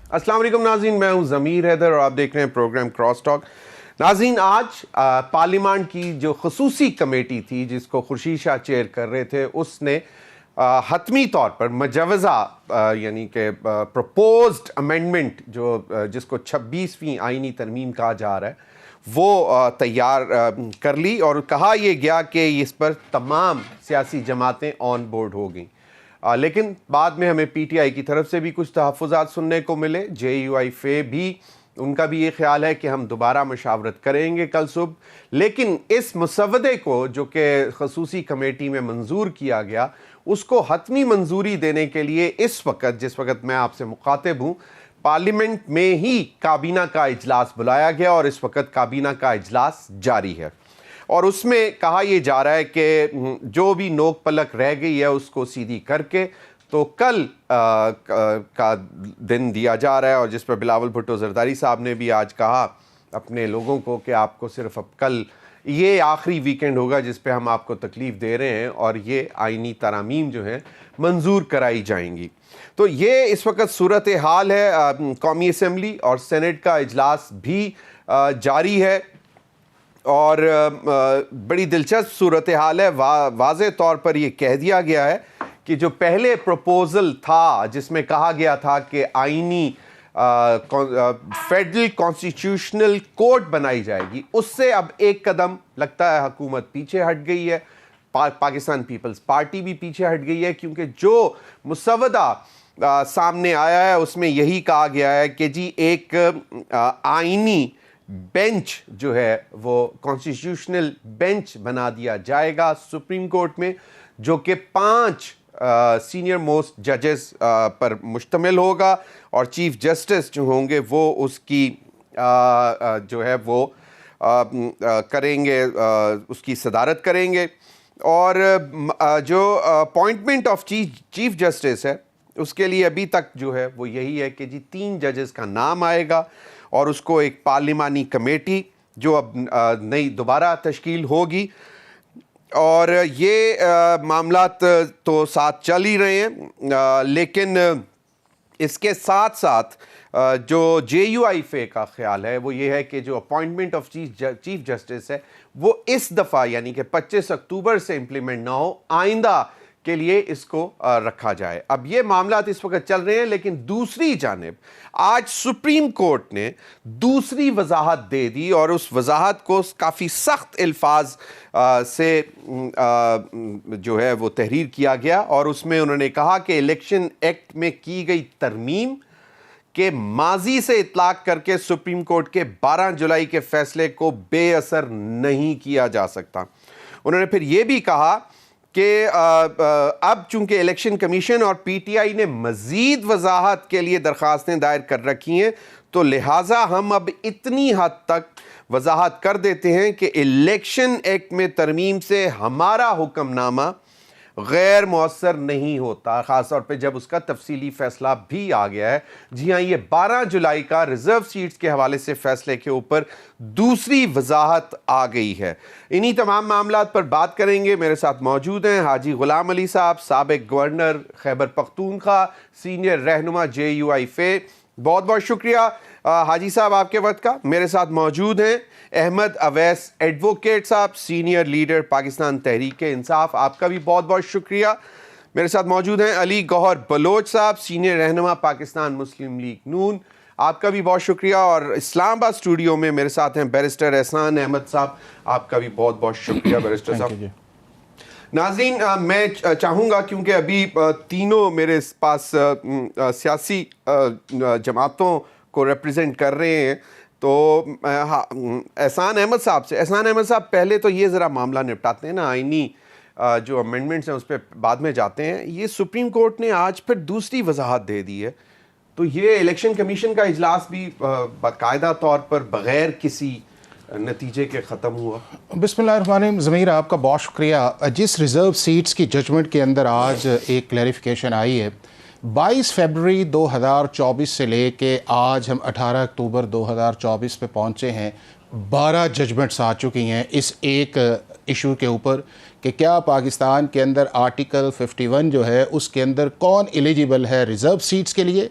السلام علیکم ناظرین، میں ہوں ضمیر حیدر اور آپ دیکھ رہے ہیں پروگرام کراس ٹاک۔ ناظرین، آج پارلیمان کی جو خصوصی کمیٹی تھی جس کو خورشید شاہ چیئر کر رہے تھے، اس نے حتمی طور پر مجوزہ یعنی کہ پروپوزڈ امینڈمنٹ جس کو 26ویں آئینی ترمیم کہا جا رہا ہے وہ تیار کر لی، اور کہا یہ گیا کہ اس پر تمام سیاسی جماعتیں آن بورڈ ہو گئیں۔ لیکن بعد میں ہمیں پی ٹی آئی کی طرف سے بھی کچھ تحفظات سننے کو ملے۔ جے یو آئی فے بھی، ان کا بھی یہ خیال ہے کہ ہم دوبارہ مشاورت کریں گے کل صبح، لیکن اس مسودے کو جو کہ خصوصی کمیٹی میں منظور کیا گیا، اس کو حتمی منظوری دینے کے لیے جس وقت میں آپ سے مخاطب ہوں، پارلیمنٹ میں ہی کابینہ کا اجلاس بلایا گیا اور اس وقت کابینہ کا اجلاس جاری ہے، اور اس میں کہا یہ جا رہا ہے کہ جو بھی نوک پلک رہ گئی ہے اس کو سیدھی کر کے تو کل کا دن دیا جا رہا ہے، اور جس پر بلاول بھٹو زرداری صاحب نے بھی آج کہا اپنے لوگوں کو کہ آپ کو صرف اب کل یہ آخری ویکنڈ ہوگا جس پہ ہم آپ کو تکلیف دے رہے ہیں، اور یہ آئینی ترامیم جو ہیں منظور کرائی جائیں گی۔ تو یہ اس وقت صورتحال ہے۔ قومی اسمبلی اور سینٹ کا اجلاس بھی جاری ہے، اور بڑی دلچسپ صورتحال ہے۔ واضح طور پر یہ کہہ دیا گیا ہے کہ جو پہلے پروپوزل تھا جس میں کہا گیا تھا کہ آئینی فیڈرل کانسٹیٹیوشنل کورٹ بنائی جائے گی، اس سے اب ایک قدم لگتا ہے حکومت پیچھے ہٹ گئی ہے، پاکستان پیپلز پارٹی بھی پیچھے ہٹ گئی ہے، کیونکہ جو مسودہ سامنے آیا ہے اس میں یہی کہا گیا ہے کہ جی ایک آئینی بینچ جو ہے وہ کانسٹیٹیوشنل بینچ بنا دیا جائے گا سپریم کورٹ میں، جو کہ 5 سینئر موسٹ ججز پر مشتمل ہوگا، اور چیف جسٹس جو ہوں گے وہ اس کی جو ہے وہ کریں گے، اس کی صدارت کریں گے، اور جو اپوائنٹمنٹ آف چیف جسٹس ہے اس کے لیے ابھی تک جو ہے وہ یہی ہے کہ جی 3 ججز کا نام آئے گا، اور اس کو ایک پارلیمانی کمیٹی جو اب نئی دوبارہ تشکیل ہوگی، اور یہ معاملات تو ساتھ چل ہی رہے ہیں، لیکن اس کے ساتھ ساتھ جو جے یو آئی فے کا خیال ہے وہ یہ ہے کہ جو اپوائنٹمنٹ آف چیف جسٹس ہے وہ اس دفعہ یعنی کہ 25 اکتوبر سے امپلیمنٹ نہ ہو، آئندہ کے لیے اس کو رکھا جائے۔ اب یہ معاملات اس وقت چل رہے ہیں، لیکن دوسری جانب آج سپریم کورٹ نے دوسری وضاحت دے دی، اور اس وضاحت کو کافی سخت الفاظ سے جو ہے وہ تحریر کیا گیا، اور اس میں انہوں نے کہا کہ الیکشن ایکٹ میں کی گئی ترمیم کہ ماضی سے اطلاق کر کے سپریم کورٹ کے 12 جولائی کے فیصلے کو بے اثر نہیں کیا جا سکتا۔ انہوں نے پھر یہ بھی کہا کہ اب چونکہ الیکشن کمیشن اور پی ٹی آئی نے مزید وضاحت کے لیے درخواستیں دائر کر رکھی ہیں، تو لہٰذا ہم اب اتنی حد تک وضاحت کر دیتے ہیں کہ الیکشن ایکٹ میں ترمیم سے ہمارا حکم نامہ غیر مؤثر نہیں ہوتا، خاص طور پہ جب اس کا تفصیلی فیصلہ بھی آ گیا ہے۔ جی ہاں، یہ 12 جولائی کا ریزرو سیٹس کے حوالے سے فیصلے کے اوپر دوسری وضاحت آ گئی ہے۔ انہی تمام معاملات پر بات کریں گے۔ میرے ساتھ موجود ہیں حاجی غلام علی صاحب، سابق گورنر خیبر پختونخوا، سینئر رہنما جے یو آئی فے۔ بہت بہت شکریہ حاجی صاحب آپ کے وقت کا۔ میرے ساتھ موجود ہیں احمد اویس ایڈوکیٹ صاحب، سینئر لیڈر پاکستان تحریک انصاف، آپ کا بھی بہت بہت شکریہ۔ میرے ساتھ موجود ہیں علی گوہر بلوچ صاحب، سینئر رہنما پاکستان مسلم لیگ نون، آپ کا بھی بہت شکریہ۔ اور اسلام آباد اسٹوڈیو میں میرے ساتھ ہیں بیرسٹر احسان احمد صاحب، آپ کا بھی بہت بہت شکریہ بیرسٹر صاحب۔ ناظرین، میں چاہوں گا کیونکہ ابھی تینوں میرے پاس سیاسی جماعتوں کو ریپرزینٹ کر رہے ہیں، تو احسان احمد صاحب سے، احسان احمد صاحب پہلے تو یہ ذرا معاملہ نپٹاتے ہیں نا، آئینی جو امینڈمنٹس ہیں اس پہ بعد میں جاتے ہیں۔ یہ سپریم کورٹ نے آج پھر دوسری وضاحت دے دی ہے، تو یہ الیکشن کمیشن کا اجلاس بھی باقاعدہ طور پر بغیر کسی نتیجے کے ختم ہوا۔ بسم اللہ الرحمن الرحیم۔ ضمیر آپ کا بہت شکریہ۔ جس ریزرو سیٹس کی ججمنٹ کے اندر آج ایک کلیریفیکیشن آئی ہے، 22 فیبروری 2024 سے لے کے آج ہم 18 اکتوبر 2024 پہ پہنچے ہیں، 12 ججمنٹس آ چکی ہیں اس ایک ایشو کے اوپر کہ کیا پاکستان کے اندر آرٹیکل 51 جو ہے اس کے اندر کون ایلیجیبل ہے ریزرو سیٹس کے لیے،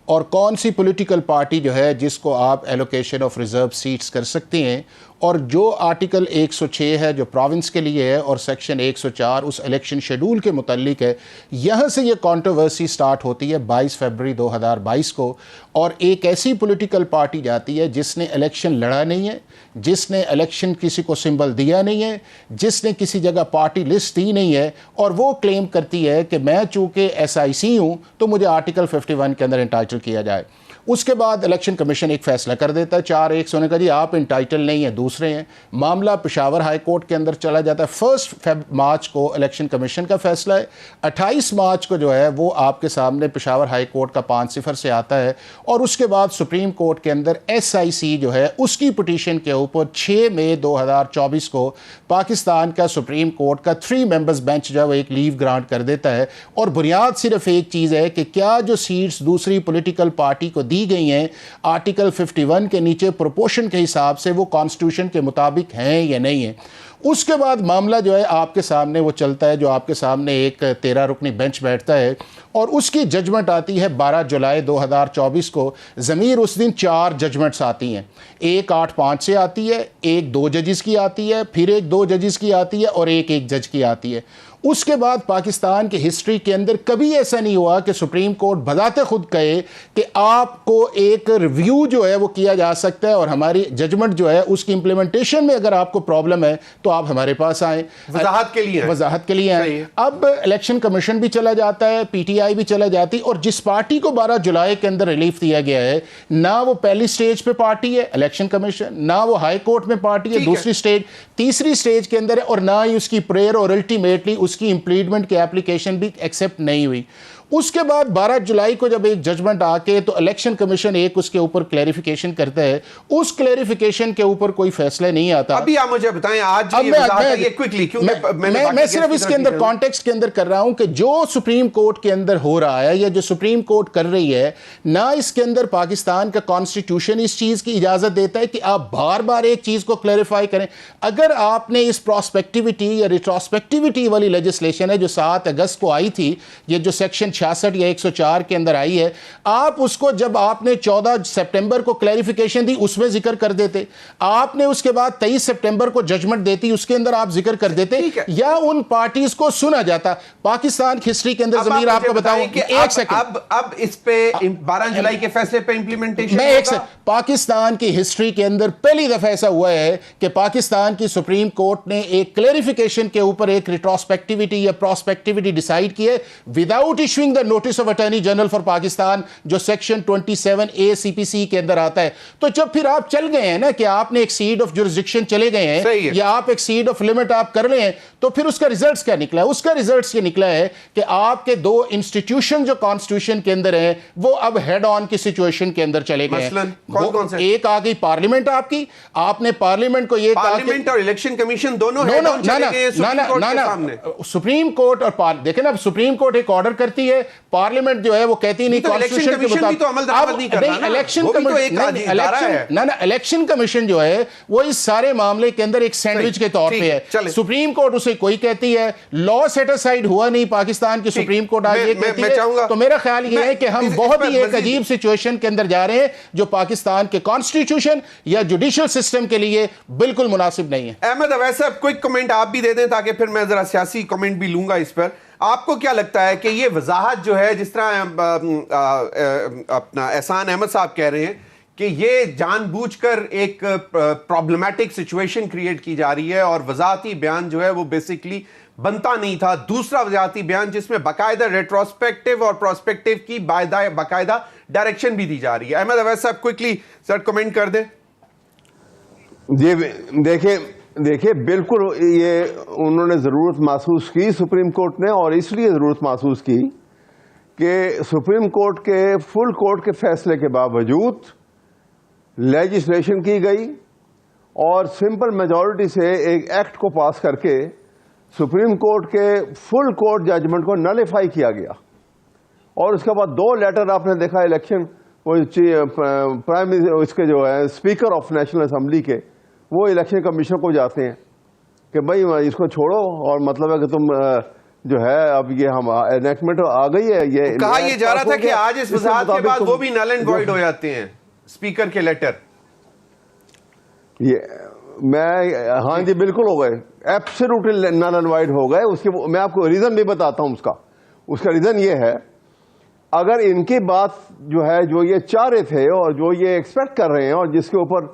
اور کون سی پولیٹیکل پارٹی جو ہے جس کو آپ ایلوکیشن آف ریزرو سیٹس کر سکتے ہیں، اور جو آرٹیکل 106 ہے جو پروونس کے لیے ہے اور سیکشن 104 اس الیکشن شیڈول کے متعلق ہے، یہاں سے یہ کانٹروورسی سٹارٹ ہوتی ہے 22 فروری 2022 کو، اور ایک ایسی پولیٹیکل پارٹی جاتی ہے جس نے الیکشن لڑا نہیں ہے، جس نے الیکشن کسی کو سمبل دیا نہیں ہے، جس نے کسی جگہ پارٹی لسٹ دی نہیں ہے، اور وہ کلیم کرتی ہے کہ میں چونکہ SIC ہوں تو مجھے آرٹیکل 51 کے اندر انٹائٹل کیا جائے۔ اس کے بعد الیکشن کمیشن ایک فیصلہ کر دیتا ہے 4-1 سے، کہا جی آپ انٹائٹل نہیں ہیں، دوسرے ہیں۔ معاملہ پشاور ہائی کورٹ کے اندر چلا جاتا ہے۔ 1 مارچ کو الیکشن کمیشن کا فیصلہ ہے، 28 مارچ کو جو ہے وہ آپ کے سامنے پشاور ہائی کورٹ کا 5-0 سے آتا ہے، اور اس کے بعد سپریم کورٹ کے اندر SIC جو ہے اس کی پٹیشن کے اوپر 6 مئی 2024 کو پاکستان کا سپریم کورٹ کا 3 ممبرز بینچ جو ہے وہ ایک لیو گرانٹ کر دیتا ہے، اور بنیاد صرف ایک چیز ہے کہ کیا جو سیٹس دوسری پولیٹیکل پارٹی کو دی گئی ہیں آرٹیکل 51 کے نیچے پروپورشن کے حساب سے وہ کانسٹیٹیوشن کے مطابق ہیں یا نہیں ہیں۔ اس کے بعد معاملہ جو ہے آپ کے سامنے وہ چلتا ہے، جو آپ کے سامنے ایک 13 رکنی بینچ بیٹھتا ہے، اور اس کی ججمنٹ آتی ہے 12 جولائی 2024 کو۔ ضمیر اس دن 4 ججمنٹس آتی ہیں، ایک 8-5 سے آتی ہے، ایک 2 ججز کی آتی ہے، پھر ایک 2 ججز کی آتی ہے، اور ایک جج کی آتی ہے۔ اس کے بعد پاکستان کی ہسٹری کے اندر کبھی ایسا نہیں ہوا کہ سپریم کورٹ بذات خود کہے کہ آپ کو ایک ریویو جو ہے وہ کیا جا سکتا ہے، اور ہماری ججمنٹ جو ہے اس کی امپلیمنٹیشن میں اگر آپ کو پرابلم ہے تو آپ ہمارے پاس آئیں، وضاحت کے لیے آئیں۔ اب الیکشن کمیشن بھی چلا جاتا ہے، PTI بھی چلا جاتی، اور جس پارٹی کو 12 جولائی کے اندر ریلیف دیا گیا ہے، نہ وہ پہلی سٹیج پہ پارٹی ہے الیکشن کمیشن، نہ وہ ہائی کورٹ میں پارٹی ہے دوسری سٹیج، تیسری سٹیج کے اندر ہے، اور نہ ہی اس کی پریئر اور الٹیمیٹلی اس کی امپلیڈمنٹ کی اپلیکیشن بھی ایکسیپٹ نہیں ہوئی۔ اس کے بعد 12 جولائی کو جب ایک ججمنٹ آ کے تو الیکشن کمیشن ایک اس کے اوپر کلیریفیکیشن کرتا ہے، اس کلیریفیکیشن کے اوپر کوئی فیصلہ نہیں آتا۔ ابھی آپ مجھے بتائیں آج یہ وضاحت ہے کوئکلی، کیونکہ میں صرف اس کے اندر کانٹیکسٹ کے اندر کر رہا ہوں کہ جو سپریم کورٹ کے اندر ہو رہا ہے یا جو سپریم کورٹ کر رہی ہے، نہ اس کے اندر پاکستان کا کانسٹیٹیوشن اس چیز کی اجازت دیتا ہے کہ آپ بار بار ایک چیز کو کلیریفائی کریں۔ اگر آپ نے اس پراسپیکٹیوٹی یا ریٹروسپیکٹیوٹی والی لیجسلیشن ہے جو 7 اگست کو آئی تھی، یہ جو سیکشن 66 یا 104 کے اندر آئی ہے، آپ اس کو جب آپ نے 14 سپٹمبر کو کلیریفیکیشن دی اس میں ذکر کر دیتے، آپ نے اس کے بعد 23 سپٹمبر کو ججمنٹ دیتی اس کے اندر آپ ذکر کر دیتے، یا ان پارٹیز کو سنا جاتا۔ پاکستان کی ہسٹری کے اندر ضمیر آپ کو بتاؤں کہ ایک سیکنڈ اب اس پہ 12 جولائی کے فیصلے پہ امپلیمنٹیشن میں ایک پاکستان کی ہسٹری کے اندر پہلی دفعہ ایسا ہوا ہے کہ پاکستان کی سپریم کورٹ نے ایک کلیریفیکیشن کے اوپر ایک ریٹروسپیکٹیوٹی یا پراسپیکٹیوٹی ڈیسائیڈ کی ہے without issuing the notice of attorney general for Pakistan, جو سیکشن 27A CPC کے اندر آتا ہے۔ تو جب پھر آپ چل گئے ہیں نا کہ آپ نے ایک سیڈ آف جورسڈکشن چلے گئے ہیں یا آپ ایک سیڈ آف لمٹ آپ کر رہے ہیں، تو پھر اس کا ریزلٹس کیا نکلا ہے؟ اس کا ریزلٹس یہ نکلا ہے کہ آپ کے 2 انسٹیٹیوشن جو کانسٹیٹیوشن کے اندر ہیں وہ اب ہیڈ آن کی سچویشن کے اندر چلے گئے ہیں۔ ایک آ گئی پارلیمنٹ آپ نے پارلیمنٹ کو یہ کہا کہ پارلیمنٹ اور الیکشن کمیشن دونوں ہیڈ آن چلے گئے سپریم کورٹ کے سامنے۔ سپریم کورٹ اور دیکھیں نا، سپریم کورٹ ایک آرڈر کرتی ہے، پارلیمنٹ جو ہے وہ کہتی نہیں کانسٹیٹیوشن کے مطابق الیکشن کمیشن جو ہے وہ اس سارے معاملے کے اندر ایک سینڈوچ کے طور پہ ہے۔ سپریم کورٹ اسے کوئی کہتی ہے، لا سیٹ اسائڈ ہوا نہیں، پاکستان کی سپریم کورٹ آج یہ کہتی ہے۔ تو میرا خیال یہ ہے کہ ہم بہت ہی ایک عجیب سچویشن کے اندر جا رہے ہیں جو پاکستان کے کانسٹیٹیوشن یا جوڈیشل سسٹم کے لیے بالکل مناسب نہیں ہے۔ احمد اویس صاحب کوئک کمنٹ آپ بھی دے دیں تاکہ پھر میں ذرا سیاسی کمنٹ بھی لوں گا اس پر۔ آپ کو کیا لگتا ہے کہ یہ وضاحت جو ہے، جس طرح اپنا احسان احمد صاحب کہہ رہے ہیں کہ یہ جان بوجھ کر ایک پرابلمیٹک سچویشن کریٹ کی جا رہی ہے، اور وضاحتی بیان جو ہے وہ بیسیکلی بنتا نہیں تھا، دوسرا وضاحتی بیان جس میں باقاعدہ ریٹروسپیکٹیو اور پراسپیکٹیو کی باقاعدہ ڈائریکشن بھی دی جا رہی ہے۔ احمد اویس صاحب کوئکلی سر کمنٹ کر دیں۔ جی دیکھیں بالکل یہ انہوں نے ضرورت محسوس کی سپریم کورٹ نے، اور اس لیے ضرورت محسوس کی کہ سپریم کورٹ کے فل کورٹ کے فیصلے کے باوجود لیجسلیشن کی گئی اور سمپل میجورٹی سے ایک ایکٹ کو پاس کر کے سپریم کورٹ کے فل کورٹ ججمنٹ کو نلیفائی کیا گیا۔ اور اس کے بعد 2 لیٹر آپ نے دیکھا الیکشن پرائم اس کے جو ہے اسپیکر آف نیشنل اسمبلی کے، وہ الیکشن کمیشن کو جاتے ہیں کہ بھائی اس کو چھوڑو، اور مطلب ہے کہ تم جو ہے اب یہ ہم انیکٹمنٹ آ گئی ہے. یہ کہا یہ جا رہا تھا کہ آج اس وضاحت کے بعد وہ بھی نل اینڈ وائڈ ہو جاتے ہیں اسپیکر کے لیٹر. ہاں جی بالکل ہو گئے, ایبسلیوٹلی نل اینڈ وائڈ ہو گئے. اس کے میں آپ کو ریزن بھی بتاتا ہوں. اس کا ریزن یہ ہے, اگر ان کی بات جو ہے جو یہ چاہ رہے تھے اور جو یہ ایکسپیکٹ کر رہے ہیں اور جس کے اوپر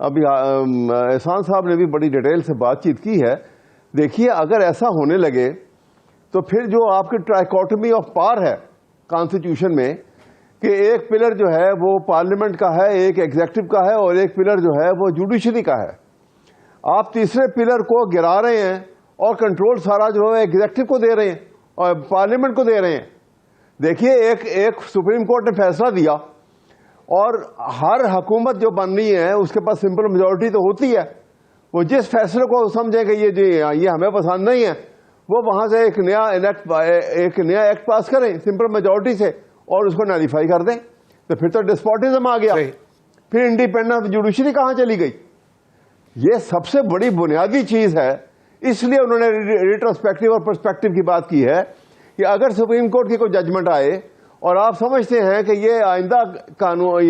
ابھی احسان صاحب نے بھی بڑی ڈیٹیل سے بات چیت کی ہے, دیکھیے اگر ایسا ہونے لگے تو پھر جو آپ کی ٹرائیکوٹمی آف پاور ہے کانسٹیٹیوشن میں کہ ایک پلر جو ہے وہ پارلیمنٹ کا ہے, ایک ایگزیکٹو کا ہے, اور ایک پلر جو ہے وہ جوڈیشری کا ہے. آپ تیسرے پلر کو گرا رہے ہیں اور کنٹرول سارا جو ہے ایگزیکٹو کو دے رہے ہیں اور پارلیمنٹ کو دے رہے ہیں. دیکھیے ایک سپریم کورٹ نے فیصلہ دیا اور ہر حکومت جو بن رہی ہے اس کے پاس سمپل میجورٹی تو ہوتی ہے. وہ جس فیصلے کو سمجھے کہ یہ ہمیں پسند نہیں ہے وہ وہاں سے ایک نیا ایکٹ پاس کریں سمپل میجورٹی سے اور اس کو نیلیفائی کر دیں. تو پھر تو ڈسپوٹزم آ گیا. پھر انڈیپینڈنس جوڈیشری کہاں چلی گئی؟ یہ سب سے بڑی بنیادی چیز ہے. اس لیے انہوں نے ریٹروسپیکٹو اور پرسپیکٹو کی بات کی ہے کہ اگر سپریم کورٹ کی کوئی ججمنٹ آئے اور آپ سمجھتے ہیں کہ یہ آئندہ قانون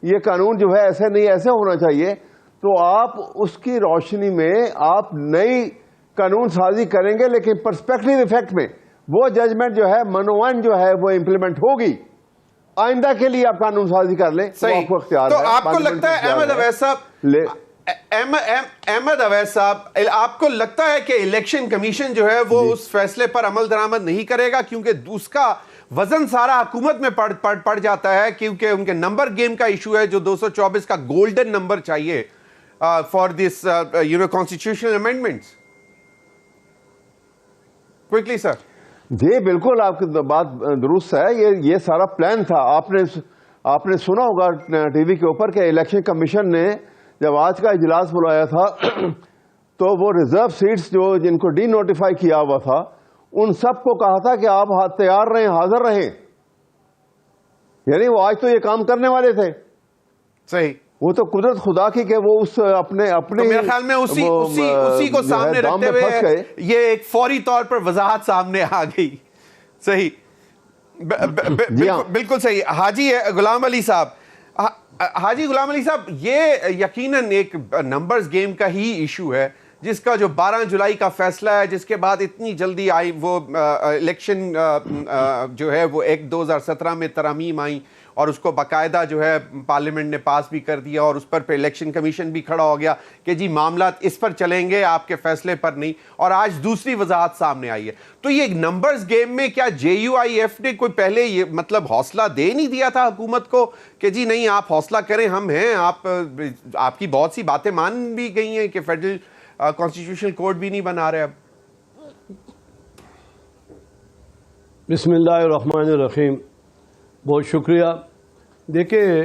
یہ قانون جو ہے ایسے نہیں ایسے ہونا چاہیے, تو آپ اس کی روشنی میں آپ نئی قانون سازی کریں گے, لیکن پرسپیکٹو ایفیکٹ میں وہ ججمنٹ جو ہے منوان جو ہے وہ امپلیمنٹ ہوگی. آئندہ کے لیے آپ قانون سازی کر لیں تو آپ کو اختیار ہے. تو آپ کو لگتا ہے احمد اویس صاحب آپ کو لگتا ہے کہ الیکشن کمیشن جو ہے وہ اس فیصلے پر عمل درآمد نہیں کرے گا کیونکہ اس کا وزن سارا حکومت میں پڑ جاتا ہے, کیونکہ ان کے نمبر گیم کا ایشو ہے جو 224 کا گولڈن نمبر چاہیے for this constitutional amendments. Quickly sir. جی بالکل آپ کی بات درست ہے. یہ سارا پلان تھا. آپ نے سنا ہوگا ٹی وی کے اوپر کہ الیکشن کمیشن نے جب آج کا اجلاس بلایا تھا تو وہ ریزرو سیٹس جو جن کو ڈی نوٹیفائی کیا ہوا تھا ان سب کو کہا تھا کہ آپ تیار رہیں, حاضر رہیں. یعنی وہ آج تو یہ کام کرنے والے تھے. صحیح. وہ تو قدرت خدا کی کہ وہ اس اپنے میرے خیال میں اسی کو سامنے رکھتے ہوئے یہ ایک فوری طور پر وضاحت سامنے آ گئی. صحیح, بالکل صحیح. حاجی غلام علی صاحب, یہ یقیناً ایک نمبرز گیم کا ہی ایشو ہے جس کا جو 12 جولائی کا فیصلہ ہے, جس کے بعد اتنی جلدی آئی وہ الیکشن جو ہے وہ ایک 2017 میں ترامیم آئیں اور اس کو باقاعدہ جو ہے پارلیمنٹ نے پاس بھی کر دیا اور اس پر الیکشن کمیشن بھی کھڑا ہو گیا کہ جی معاملات اس پر چلیں گے, آپ کے فیصلے پر نہیں. اور آج دوسری وضاحت سامنے آئی ہے. تو یہ نمبرز گیم میں کیا JUIF نے کوئی پہلے یہ مطلب حوصلہ دے نہیں دیا تھا حکومت کو کہ جی نہیں آپ حوصلہ کریں, ہم ہیں, آپ کی بہت سی باتیں مان بھی گئی ہیں کہ فیڈرل کانسٹیٹیوشنل کورٹ بھی نہیں بنا رہے اب. بسم اللہ الرحمن الرحیم. بہت شکریہ. دیکھیں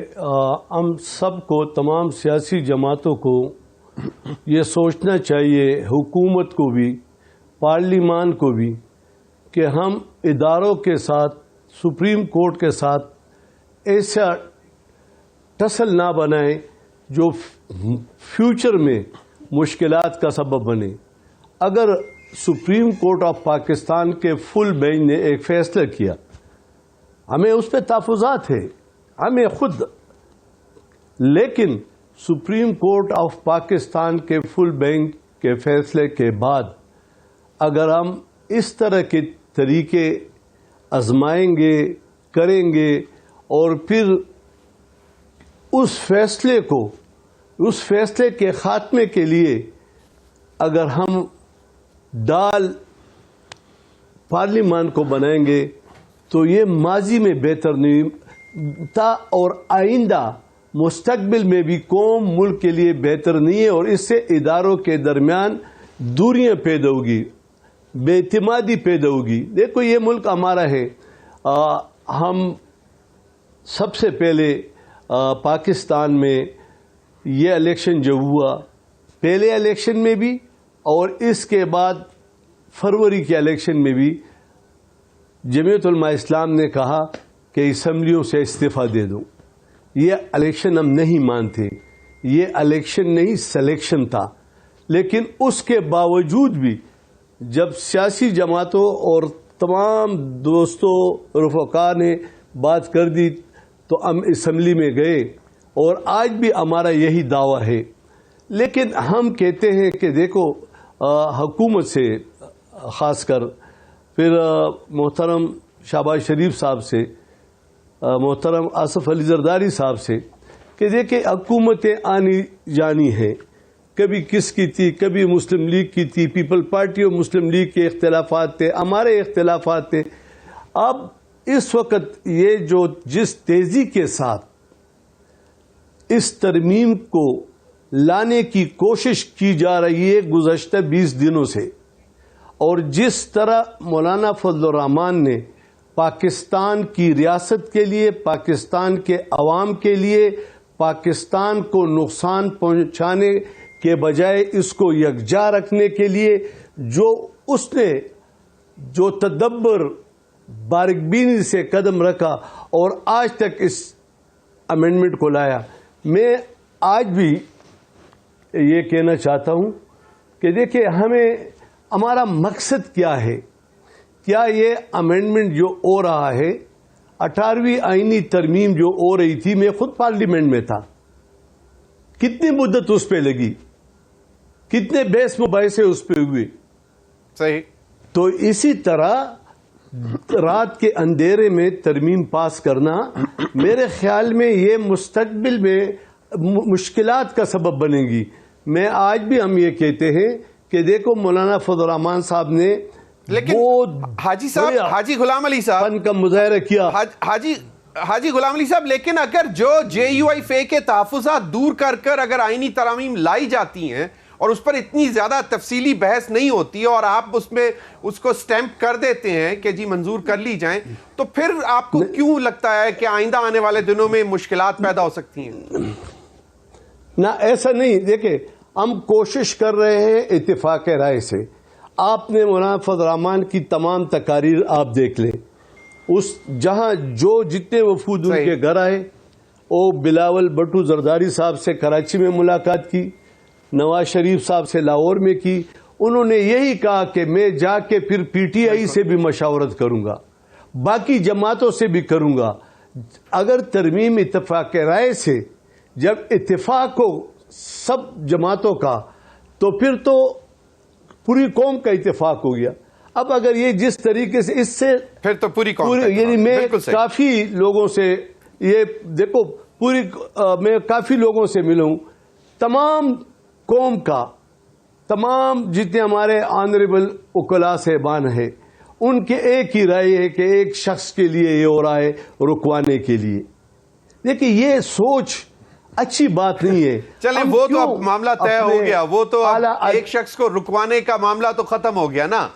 ہم سب کو, تمام سیاسی جماعتوں کو یہ سوچنا چاہیے, حکومت کو بھی, پارلیمان کو بھی, کہ ہم اداروں کے ساتھ, سپریم کورٹ کے ساتھ ایسا ٹسل نہ بنائیں جو فیوچر میں مشکلات کا سبب بنے. اگر سپریم کورٹ آف پاکستان کے فل بینچ نے ایک فیصلہ کیا, ہمیں اس پہ تحفظات ہے, ہمیں خود, لیکن سپریم کورٹ آف پاکستان کے فل بینچ کے فیصلے کے بعد اگر ہم اس طرح کے طریقے آزمائیں گے, کریں گے, اور پھر اس فیصلے کے خاتمے کے لیے اگر ہم ڈال پارلیمان کو بنائیں گے تو یہ ماضی میں بہتر نہیں تھا اور آئندہ مستقبل میں بھی قوم ملک کے لیے بہتر نہیں ہے, اور اس سے اداروں کے درمیان دوریاں پیدا ہوگی, بے اعتمادی پیدا ہوگی. دیکھو یہ ملک ہمارا ہے. ہم سب سے پہلے پاکستان میں یہ الیکشن جو ہوا, پہلے الیکشن میں بھی اور اس کے بعد فروری کے الیکشن میں بھی جمعیت علماء اسلام نے کہا کہ اسمبلیوں سے استعفیٰ دے دو. یہ الیکشن ہم نہیں مانتے, یہ الیکشن نہیں سلیکشن تھا. لیکن اس کے باوجود بھی جب سیاسی جماعتوں اور تمام دوستوں رفقا نے بات کر دی تو ہم اسمبلی میں گئے اور آج بھی ہمارا یہی دعویٰ ہے. لیکن ہم کہتے ہیں کہ دیکھو حکومت سے خاص کر پھر محترم شہباز شریف صاحب سے, محترم آصف علی زرداری صاحب سے کہ دیکھیں حکومتیں آنی جانی ہیں, کبھی کس کی تھی, کبھی مسلم لیگ کی تھی, پیپل پارٹی اور مسلم لیگ کے اختلافات تھے, ہمارے اختلافات تھے. اب اس وقت یہ جو جس تیزی کے ساتھ اس ترمیم کو لانے کی کوشش کی جا رہی ہے گزشتہ 20 دنوں سے, اور جس طرح مولانا فضل الرحمان نے پاکستان کی ریاست کے لیے, پاکستان کے عوام کے لیے, پاکستان کو نقصان پہنچانے کے بجائے اس کو یکجا رکھنے کے لیے جو اس نے جو تدبر باریک سے قدم رکھا اور آج تک اس امینڈمنٹ کو لایا, میں آج بھی یہ کہنا چاہتا ہوں کہ دیکھیں ہمارا مقصد کیا ہے. کیا یہ امینڈمنٹ جو ہو رہا ہے, 18ویں آئینی ترمیم جو ہو رہی تھی, میں خود پارلیمنٹ میں تھا, کتنی مدت اس پہ لگی, کتنے بحث مباحثے اس پہ ہوئے. صحیح. تو اسی طرح رات کے اندھیرے میں ترمیم پاس کرنا میرے خیال میں یہ مستقبل میں مشکلات کا سبب بنے گی. میں آج بھی ہم یہ کہتے ہیں کہ دیکھو مولانا فضل الرحمان صاحب نے لیکن حاجی صاحب, حاجی غلام علی صاحب فن کا مظاہرہ کیا. حاجی غلام علی صاحب, لیکن اگر جو JUIF کے تحفظات دور کر کر اگر آئینی ترامیم لائی جاتی ہیں اور اس پر اتنی زیادہ تفصیلی بحث نہیں ہوتی اور آپ اس میں اس کو سٹیمپ کر دیتے ہیں کہ جی منظور کر لی جائیں, تو پھر آپ کو کیوں لگتا ہے کہ آئندہ آنے والے دنوں میں مشکلات پیدا ہو سکتی ہیں؟ نہ ایسا نہیں. دیکھیں ہم کوشش کر رہے ہیں اتفاق رائے سے. آپ نے مولانا فضل الرحمان کی تمام تقاریر آپ دیکھ لیں, اس جہاں جو جتنے وفود ان کے گھر آئے, وہ بلاول بھٹو زرداری صاحب سے کراچی میں ملاقات کی, نواز شریف صاحب سے لاہور میں کی. انہوں نے یہی کہا کہ میں جا کے پھر PTI سے بھی مشاورت کروں گا, باقی جماعتوں سے بھی کروں گا. اگر ترمیم اتفاق رائے سے جب اتفاق ہو سب جماعتوں کا تو پھر تو پوری قوم کا اتفاق ہو گیا. اب اگر یہ جس طریقے سے اس سے پھر تو پوری قوم یعنی میں کافی لوگوں سے یہ دیکھو میں کافی لوگوں سے ملا ہوں, تمام قوم کا, تمام جتنے ہمارے آنریبل وکلاء صاحبان ہیں, ان کے ایک ہی رائے ہے کہ ایک شخص کے لیے یہ ہو رہا ہے رکوانے کے لیے. دیکھیں یہ سوچ اچھی بات نہیں ہے. چلیں وہ تو اب معاملہ طے ہو گیا, وہ تو ایک شخص کو رکوانے کا معاملہ تو ختم ہو گیا نا.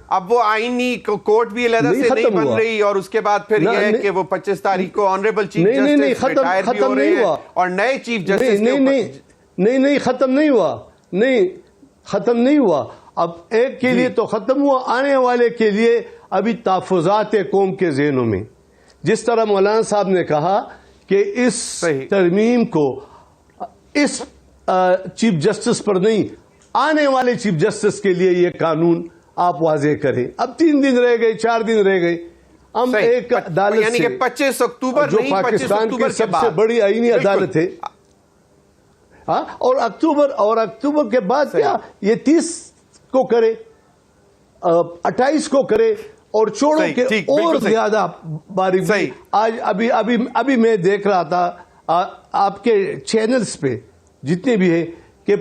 اب وہ آئینی کورٹ بھی علیحدہ سے نہیں بن رہی, اور اس کے بعد پھر یہ ہے کہ وہ 25 تاریخ کو آنریبل چیف جسٹس ریٹائر بھی ہو رہے ہیں اور نئے چیف جسٹس نہیں ختم نہیں ہوا, نہیں ختم نہیں ہوا. اب ایک کے لیے تو ختم ہوا, آنے والے کے لیے ابھی تحفظات قوم کے ذہنوں میں. جس طرح مولانا صاحب نے کہا کہ اس ترمیم کو اس چیف جسٹس پر نہیں, آنے والے چیف جسٹس کے لیے یہ قانون آپ واضح کریں. اب 3 دن رہ گئے, 4 دن رہ گئے. ہم ایک عدالت یعنی کہ 25 اکتوبر جو پاکستان کی سب سے بڑی آئینی عدالت ہے, ہاں, اور اکتوبر کے بعد کیا یہ 30 کو کرے, 28 کو کرے, اور چھوڑو کہ اور زیادہ باریک. آج ابھی میں دیکھ رہا تھا آپ کے چینلز پہ جتنے بھی ہیں کہ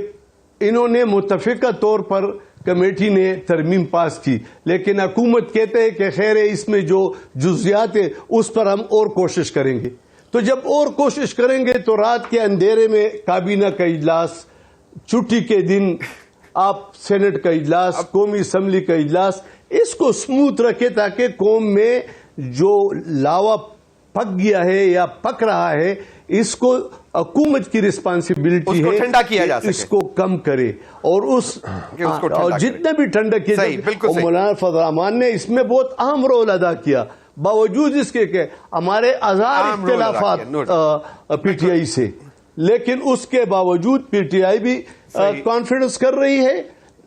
انہوں نے متفقہ طور پر کمیٹی نے ترمیم پاس کی, لیکن حکومت کہتے ہیں کہ خیر ہے اس میں جو جزیات ہیں اس پر ہم اور کوشش کریں گے. تو جب اور کوشش کریں گے تو رات کے اندھیرے میں کابینہ کا اجلاس, چھٹی کے دن آپ سینٹ کا اجلاس, قومی اسمبلی کا اجلاس, اس کو سموتھ رکھے تاکہ قوم میں جو لاوا پک گیا ہے یا پک رہا ہے اس کو حکومت کی رسپانسبلٹی ہے اس کو کم کرے, اور جتنے بھی ٹھنڈا کیا. مولانا فضل الرحمان نے اس میں بہت اہم رول ادا کیا, باوجود اس کے کہ ہمارے ہزار اختلافات PTI سے, لیکن اس کے باوجود PTI بھی کانفیڈنس کر رہی ہے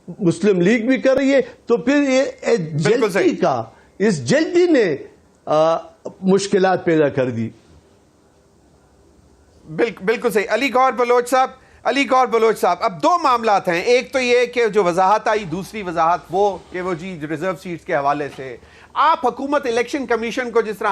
مسلم لیگ بھی کر رہی ہے. تو پھر یہ جلدی کا اس جلدی نے مشکلات پیدا کر دی. بالکل صحیح. علی گور بلوچ صاحب اب دو معاملات ہیں. ایک تو یہ کہ جو وضاحت آئی, دوسری وضاحت وہ کہ وہ جی ریزرو سیٹس کے حوالے سے آپ حکومت الیکشن کمیشن کو, جس طرح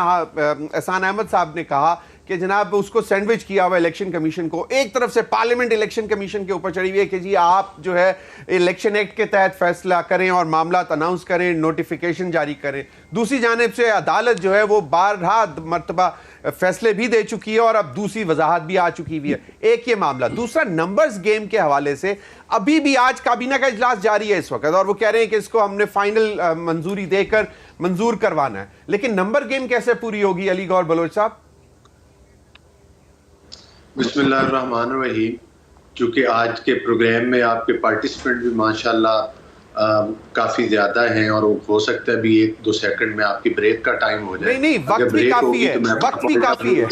احسان احمد صاحب نے کہا کہ جناب اس کو سینڈوچ کیا ہوا الیکشن کمیشن کو, ایک طرف سے پارلیمنٹ الیکشن کمیشن کے اوپر چڑھی ہوئی ہے کہ جی آپ جو ہے الیکشن ایکٹ کے تحت فیصلہ کریں اور معاملات اناؤنس کریں, نوٹیفیکیشن جاری کریں. دوسری جانب سے عدالت جو ہے وہ بارہا مرتبہ فیصلے بھی دے چکی ہے اور اب دوسری وضاحت بھی آ چکی ہوئی ہے. ایک یہ معاملہ. دوسرا نمبرز گیم کے حوالے سے ابھی بھی آج کابینہ کا اجلاس جاری ہے اس وقت اور وہ کہہ رہے ہیں کہ اس کو ہم نے فائنل منظوری دے کر منظور کروانا ہے, لیکن نمبر گیم کیسے پوری ہوگی علی گور بلوچ صاحب؟ بسم اللہ الرحمن الرحیم. چونکہ آج کے پروگرام میں آپ کے پارٹیسپینٹ بھی ماشاءاللہ کافی زیادہ ہیں اور ہو سکتا ہے بھی 1-2 سیکنڈ میں آپ کی بریک کا ٹائم ہو جائے. نہیں وقت بھی کافی ہے, وقت بھی کافی ہے.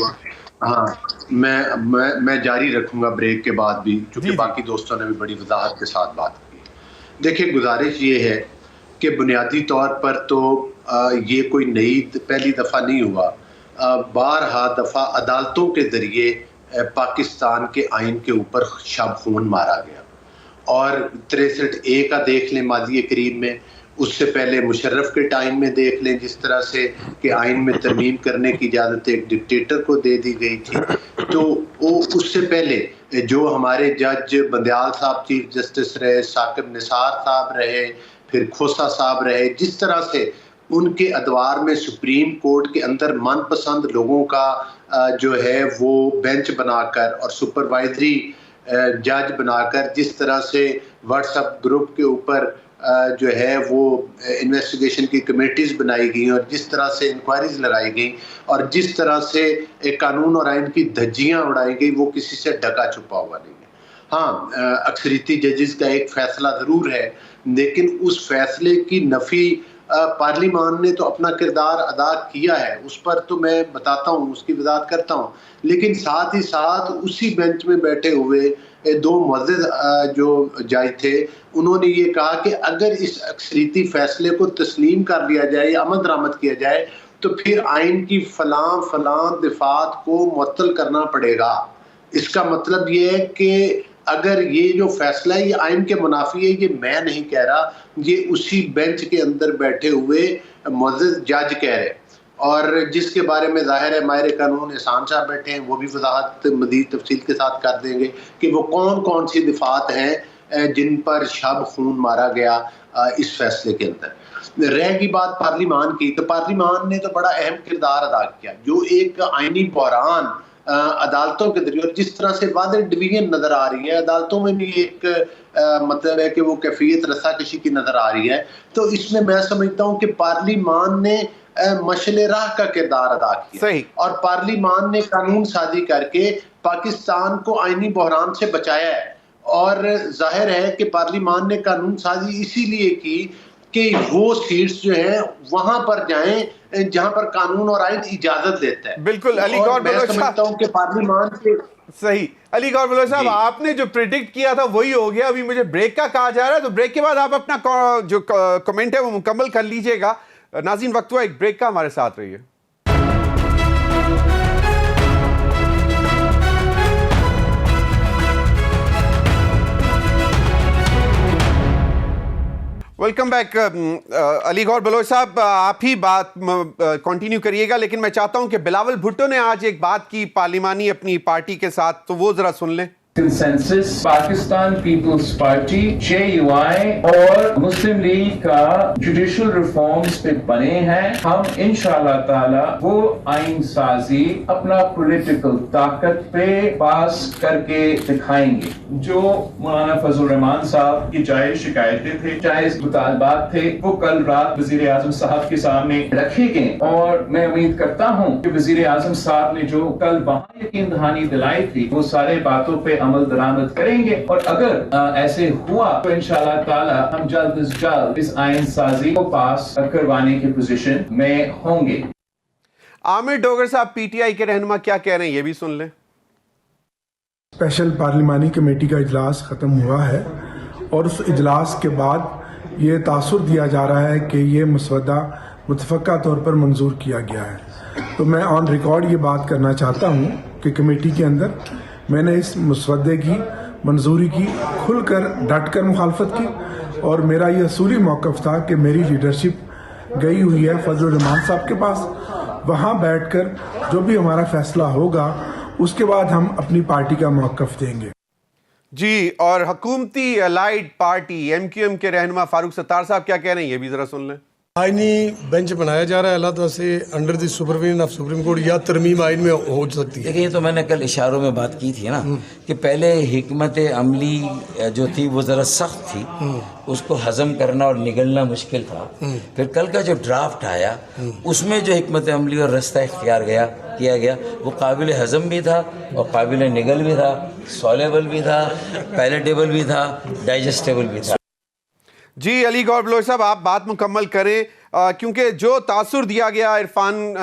ہاں میں جاری رکھوں گا بریک کے بعد بھی, چونکہ باقی دوستوں نے بھی بڑی وضاحت کے ساتھ بات کی. دیکھیں گزارش یہ ہے کہ بنیادی طور پر تو یہ کوئی نئی پہلی دفعہ نہیں ہوا, بارہا دفعہ عدالتوں کے ذریعے پاکستان کے آئین کے اوپر شب خون مارا گیا. اور 63A کا دیکھ لیں ماضی قریب میں, اس سے پہلے مشرف کے ٹائم میں دیکھ لیں جس طرح سے کہ آئین میں ترمیم کرنے کی اجازت ایک ڈکٹیٹر کو دے دی گئی تھی. تو اس سے پہلے جو ہمارے جج بندیال صاحب چیف جسٹس رہے, ثاقب نثار صاحب رہے, پھر کھوسا صاحب رہے, جس طرح سے ان کے ادوار میں سپریم کورٹ کے اندر من پسند لوگوں کا جو ہے وہ بینچ بنا کر اور سپروائزری جج بنا کر جس طرح سے واٹس ایپ گروپ کے اوپر جو ہے وہ انویسٹیگیشن کی کمیٹیز بنائی گئیں اور جس طرح سے انکوائریز لگائی گئیں اور جس طرح سے ایک قانون اور آئین کی دھجیاں اڑائی گئی, وہ کسی سے ڈھکا چھپا ہوا نہیں ہے. ہاں اکثریتی ججز کا ایک فیصلہ ضرور ہے, لیکن اس فیصلے کی نفی پارلیمان نے تو اپنا کردار ادا کیا ہے, اس پر تو میں بتاتا ہوں, اس کی وضاحت کرتا ہوں. لیکن ساتھ ہی ساتھ اسی بینچ میں بیٹھے ہوئے 2 معزز جو جج تھے, انہوں نے یہ کہا کہ اگر اس اکثریتی فیصلے کو تسلیم کر لیا جائے یا عمل درآمد کیا جائے تو پھر آئین کی فلاں دفعات کو معطل کرنا پڑے گا. اس کا مطلب یہ ہے کہ اگر یہ جو فیصلہ ہے یہ آئین کے منافی ہے, یہ میں نہیں کہہ رہا, یہ اسی بینچ کے اندر بیٹھے ہوئے معزز جج کہہ رہے, اور جس کے بارے میں ظاہر ہے ماہر قانون احسان صاحب بیٹھے ہیں, وہ بھی وضاحت مزید تفصیل کے ساتھ کر دیں گے کہ وہ کون سی دفعات ہیں جن پر شب خون مارا گیا اس فیصلے کے اندر. رہ گی بات پارلیمان کی, تو پارلیمان نے تو بڑا اہم کردار ادا کیا. جو ایک آئینی بحران عدالتوں کے ذریعے اور جس طرح سے واضح ڈویژن نظر آ رہی ہے, عدالتوں میں بھی ایک مطلب ہے کہ وہ کیفیت رسا کشی کی نظر آ رہی ہے, تو اس میں سمجھتا ہوں کہ پارلیمان نے مشعل راہ کا کردار ادا کیا. اور پارلیمان نے قانون سازی کر کے پاکستان کو آئینی بحران سے بچایا ہے. اور ظاہر ہے کہ پارلیمان نے قانون سازی اسی لیے کی کہ وہ سیٹس جو ہیں وہاں پر جائیں جہاں پر قانون اور آئین اجازت دیتا ہے. بالکل علی گور بلوچ صاحب, میں سمجھتا ہوں کہ پارلیمان سے صحیح. علی گور بلوچ صاحب آپ نے جو پریڈکٹ کیا تھا وہی ہو گیا. ابھی مجھے بریک کا کہا جا رہا ہے, تو بریک کے بعد آپ اپنا جو کمنٹ ہے وہ مکمل کر لیجئے گا. ناظرین وقت ہوا ایک بریک کا, ہمارے ساتھ رہیے. Welcome back. علی گور بلوچ صاحب آپ ہی بات کنٹینیو کریے گا, لیکن میں چاہتا ہوں کہ بلاول بھٹو نے آج ایک بات کی پارلیمانی اپنی پارٹی کے ساتھ, تو وہ ذرا سن لیں. Consensus Pakistan Peoples Party JUI اور مسلم لیگ کا جوڈیشل ریفارمز پہ بنے ہیں. ہم انشاءاللہ تعالی وہ آئین سازی اپنا پولیٹیکل طاقت پہ پاس کر کے دکھائیں گے. جو مولانا فضل الرحمان صاحب کی جائز شکایتیں تھے, جائز مطالبات تھے, وہ کل رات وزیر اعظم صاحب کے سامنے رکھے گئے, اور میں امید کرتا ہوں کہ وزیر اعظم صاحب نے جو کل وہاں یقین دہانی دلائی تھی وہ سارے باتوں پہ عمل درآمد کریں گے. اور اگر ایسے ہوا تو انشاءاللہ تعالی ہم جلد از جلد اس آئین سازی کو پاس کروانے کی پوزیشن میں ہوں گے. عامر ڈوگر صاحب PTI کے رہنما کیا کہہ رہے ہیں, یہ بھی سن لیں. اسپیشل پارلیمانی کمیٹی کا اجلاس ختم ہوا ہے اور اس اجلاس کے بعد یہ تاثر دیا جا رہا ہے کہ یہ مسودہ متفقہ طور پر منظور کیا گیا ہے. تو میں آن ریکارڈ یہ بات کرنا چاہتا ہوں کہ کمیٹی کے اندر میں نے اس مسودے کی منظوری کی کھل کر ڈٹ کر مخالفت کی, اور میرا یہ اصولی موقف تھا کہ میری لیڈرشپ گئی ہوئی ہے فضل الرحمان صاحب کے پاس, وہاں بیٹھ کر جو بھی ہمارا فیصلہ ہوگا اس کے بعد ہم اپنی پارٹی کا موقف دیں گے. جی, اور حکومتی allied party M Q M کے رہنما فاروق ستار صاحب کیا کہہ رہے ہیں, یہ بھی ذرا سن لیں. آئینی بینچ بنایا جا رہا ہے اللہ تعالیٰ سے under the supervision of supreme court, یا ترمیم آئین میں ہو سکتی ہے. دیکھیں, یہ تو میں نے کل اشاروں میں بات کی تھی نا کہ پہلے حکمت عملی جو تھی وہ ذرا سخت تھی, اس کو ہضم کرنا اور نگلنا مشکل تھا. پھر کل کا جو ڈرافٹ آیا اس میں جو حکمت عملی اور رستہ اختیار کیا گیا وہ قابل ہضم بھی تھا اور قابل نگل بھی تھا, سالیبل بھی تھا, پیلیٹیبل بھی تھا, ڈائجسٹیبل بھی تھا. جی علی گور بلوچ صاحب, آپ بات مکمل کریں, کیونکہ جو تاثر دیا گیا عرفان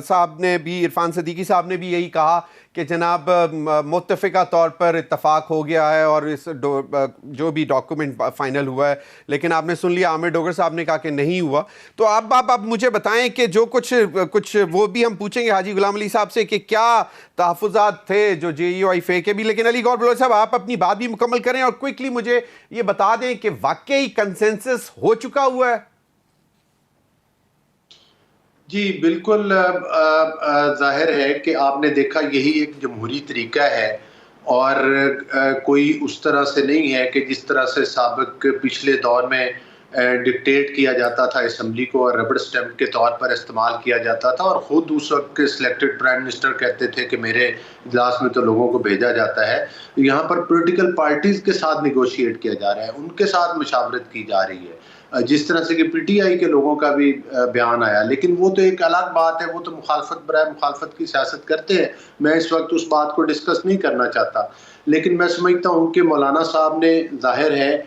صاحب نے بھی, عرفان صدیقی صاحب نے بھی یہی کہا کہ جناب متفقہ طور پر اتفاق ہو گیا ہے اور اس جو بھی ڈاکومنٹ فائنل ہوا ہے, لیکن آپ نے سن لیا عامر ڈوگر صاحب نے کہا کہ نہیں ہوا. تو آپ مجھے بتائیں کہ جو کچھ وہ بھی ہم پوچھیں گے حاجی غلام علی صاحب سے کہ کیا تحفظات تھے جو JUI کے بھی, لیکن علی گور بلوچ صاحب آپ اپنی بات بھی مکمل کریں اور کوئکلی مجھے یہ بتا دیں کہ واقعی کنسنسس ہو چکا ہوا ہے. جی بالکل, ظاہر ہے کہ آپ نے دیکھا یہی ایک جمہوری طریقہ ہے اور کوئی اس طرح سے نہیں ہے کہ جس طرح سے سابق پچھلے دور میں ڈکٹیٹ کیا جاتا تھا اسمبلی کو اور ربڑ اسٹمپ کے طور پر استعمال کیا جاتا تھا, اور خود اس وقت کے سلیکٹڈ پرائم منسٹر کہتے تھے کہ میرے اجلاس میں تو لوگوں کو بھیجا جاتا ہے. یہاں پر پولیٹیکل پارٹیز کے ساتھ نیگوشیٹ کیا جا رہا ہے, ان کے ساتھ مشاورت کی جا رہی ہے, جس طرح سے کہ PTI کے لوگوں کا بھی بیان آیا. لیکن وہ تو ایک الگ بات ہے, وہ تو مخالفت برائے مخالفت کی سیاست کرتے ہیں, میں اس وقت اس بات کو ڈسکس نہیں کرنا چاہتا. لیکن میں سمجھتا ہوں کہ مولانا صاحب نے ظاہر ہے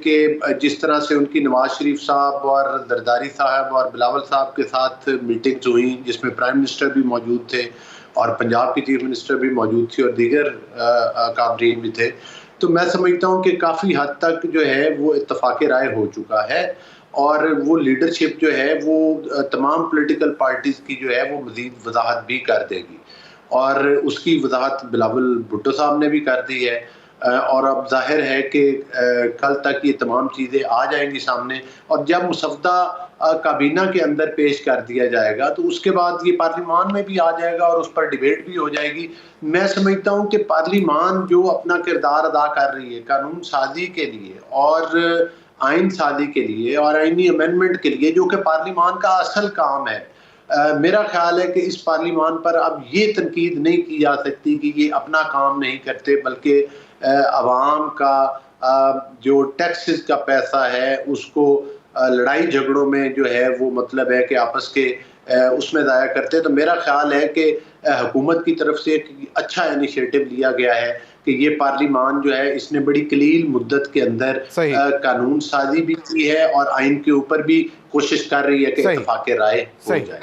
کہ جس طرح سے ان کی نواز شریف صاحب اور زرداری صاحب اور بلاول صاحب کے ساتھ میٹنگز ہوئیں جس میں پرائم منسٹر بھی موجود تھے اور پنجاب کی چیف منسٹر بھی موجود تھی اور دیگر کابرین بھی تھے, تو میں سمجھتا ہوں کہ کافی حد تک جو ہے وہ اتفاق رائے ہو چکا ہے, اور وہ لیڈرشپ جو ہے وہ تمام پولیٹیکل پارٹیز کی جو ہے وہ مزید وضاحت بھی کر دے گی, اور اس کی وضاحت بلاول بھٹو صاحب نے بھی کر دی ہے. اور اب ظاہر ہے کہ کل تک یہ تمام چیزیں آ جائیں گی سامنے, اور جب مسودہ کابینہ کے اندر پیش کر دیا جائے گا تو اس کے بعد یہ پارلیمان میں بھی آ جائے گا اور اس پر ڈیبیٹ بھی ہو جائے گی. میں سمجھتا ہوں کہ پارلیمان جو اپنا کردار ادا کر رہی ہے قانون سازی کے لیے اور آئین سازی کے لیے اور آئینی امینڈمنٹ کے لیے, جو کہ پارلیمان کا اصل کام ہے, میرا خیال ہے کہ اس پارلیمان پر اب یہ تنقید نہیں کی جا سکتی کہ یہ اپنا کام نہیں کرتے, بلکہ عوام کا جو ٹیکسز کا پیسہ ہے اس کو لڑائی جھگڑوں میں جو ہے وہ مطلب ہے کہ آپس کے اس میں ضائع کرتے. تو میرا خیال ہے کہ حکومت کی طرف سے ایک اچھا انیشیٹو لیا گیا ہے کہ یہ پارلیمان جو ہے اس نے بڑی قلیل مدت کے اندر قانون سازی بھی کی ہے اور آئین کے اوپر بھی کوشش کر رہی ہے کہ اتفاق رائے ہو جائے.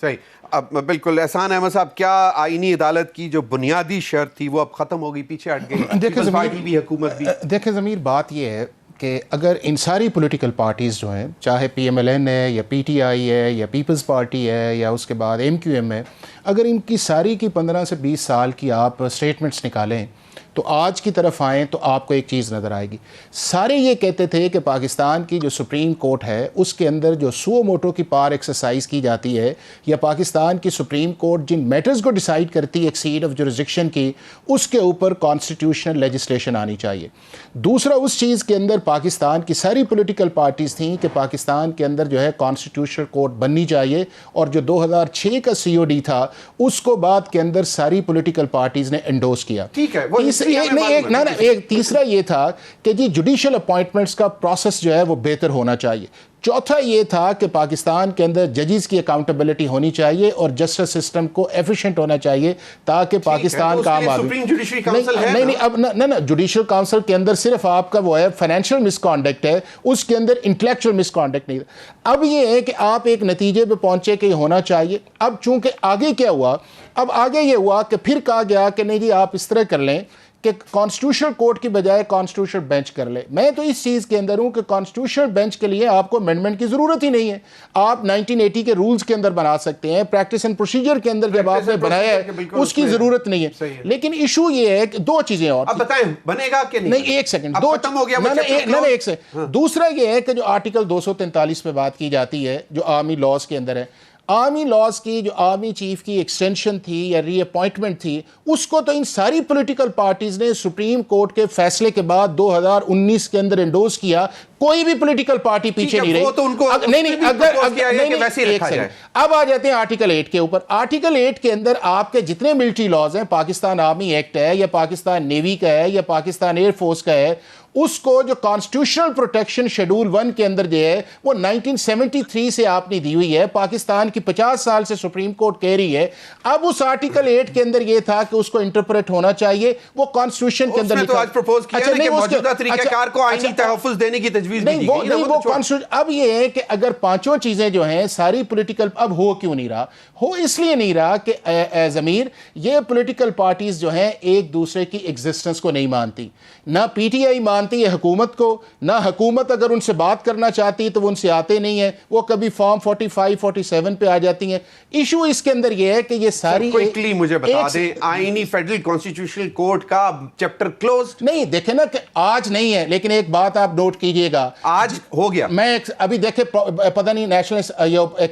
صحیح. اب بالکل احسان احمد صاحب, کیا آئینی عدالت کی جو بنیادی شرط تھی وہ اب ختم ہو گئی, پیچھے ہٹ گئی؟ پیپلز پارٹی بھی, حکومت بھی. دیکھیں ضمیر, بات یہ ہے کہ اگر ان ساری پولیٹیکل پارٹیز جو ہیں, چاہے PMLN ہے یا PTI ہے یا پیپلز پارٹی ہے یا اس کے بعد MQM ہے, اگر ان کی ساری کی 15 سے 20 سال کی آپ اسٹیٹمنٹس نکالیں تو آج کی طرف آئیں تو آپ کو ایک چیز نظر آئے گی. سارے یہ کہتے تھے کہ پاکستان کی جو سپریم کورٹ ہے اس کے اندر جو سو موٹو کی پاور ایکسرسائز کی جاتی ہے, یا پاکستان کی سپریم کورٹ جن میٹرز کو ڈیسائیڈ کرتی ہے ایکسیڈ آف جورسڈکشن کی, اس کے اوپر کانسٹیٹیوشنل لیجسلیشن آنی چاہیے. دوسرا, اس چیز کے اندر پاکستان کی ساری پولیٹیکل پارٹیز تھیں کہ پاکستان کے اندر جو ہے کانسٹیٹیوشنل کورٹ بننی چاہیے, اور جو 2006 کا COD تھا اس کو بعد کے اندر ساری پولیٹیکل پارٹیز نے انڈورس کیا. ٹھیک ہے. ایک تیسرا یہ تھا کہ جی جوڈیشل اپوائنٹمنٹس کا پروسیس جو ہے وہ بہتر ہونا چاہیے. چوتھا یہ تھا کہ پاکستان کے اندر ججز کی اکاؤنٹیبلٹی ہونی چائیے اور جسٹس سسٹم کو ایفیشینٹ ہونا چاہیے تاکہ پاکستان کا عام آدمی نہیں اب نہ جوڈیشل کاؤنسل کے اندر صرف آپ کا وہ ہے فائنینشیل مس کانڈکٹ ہے, اس کے اندر انٹلیکچوئل مس کانڈکٹ نہیں. اب یہ ہے کہ آپ ایک نتیجے پہ پہنچے کہ یہ ہونا چاہیے. اب چونکہ آگے کیا ہوا, اب آگے یہ ہوا کہ پھر کہا گیا کہ نہیں جی آپ اس طرح کر لیں کہ کانسٹیٹیوشنل کورٹ کی بجائے کانسٹیٹیوشنل بینچ کر لے. میں تو اس چیز کے اندر ہوں کہ کانسٹیٹیوشنل بینچ کے لیے آپ کو امینڈمنٹ کی ضرورت ہی نہیں ہے. آپ 1980 کے رولز کے اندر بنا سکتے ہیں, پریکٹس اینڈ پروسیجر کے اندر جب آپ نے بنایا ہے اس کی ضرورت نہیں ہے. لیکن ایشو یہ ہے کہ دو چیزیں اور. اب بتائیں بنے گا کہ نہیں؟ ایک سیکنڈ, دو ختم ہو گیا. ایک سیکنڈ. دوسرا یہ ہے کہ جو آرٹیکل 243 پہ بات کی جاتی ہے جو آرمی لاز کے اندر ہے, آرمی لاز کی جو آرمی چیف کی ایکسٹینشن تھی یا ری اپوائنٹمنٹ تھی, اس کو تو ان ساری پولیٹیکل پارٹیز نے سپریم کورٹ کے فیصلے کے بعد 2019 کے اندر انڈوز کیا. کوئی بھی پولیٹیکل پارٹی پیچھے نہیں رہی. اب آ جاتے ہیں آرٹیکل 8 کے اوپر. آرٹیکل 8 کے اندر آپ کے جتنے ملٹری لاز ہیں, پاکستان آرمی ایکٹ ہے یا پاکستان نیوی کا ہے یا پاکستان ایئر فورس کا ہے, اس کو جو کانسٹیٹیوشنل پروٹیکشن شیڈول 1 کے اندر جو ہے وہ 1973 سے آپ نے دی ہوئی ہے. پاکستان کی 50 سال سے سپریم کورٹ کہہ رہی ہے. اب اس آرٹیکل 8 کے اندر یہ تھا کہ اس کو انٹرپریٹ ہونا چاہیے, وہ کانسٹیٹیوشن کے اندر تو آج پروپوز کیا ہے کہ موجودہ طریقہ کار کو آئینی تحفظ دینے کی تجویز بھی دی گئی. اب یہ ہے کہ اگر پانچوں چیزیں جو ہیں ساری پولیٹیکل, اب ہو کیوں نہیں رہا؟ ہو اس لیے نہیں رہا کہ ضمیر یہ پولیٹیکل پارٹیز جو ہیں ایک دوسرے کی ایگزسٹنس کو نہیں مانتی. نہ پی ٹی آئی مانتی ہے حکومت کو, نہ حکومت اگر ان سے بات کرنا چاہتی تو وہ ان سے آتے نہیں ہیں, وہ کبھی فارم 45 47 پہ آ جاتی ہیں. ایشو اس کے اندر یہ ہے کہ یہ ساری کوئکلی مجھے بتا دیں آئینی فیڈرل کانسٹیٹیوشنل کورٹ کا چیپٹر کلوزڈ نہیں. دیکھیں نا کہ آج نہیں ہے, لیکن ایک بات آپ نوٹ کیجئے گا, آج ہو گیا. میں ابھی دیکھیں پتہ نہیں نیشنل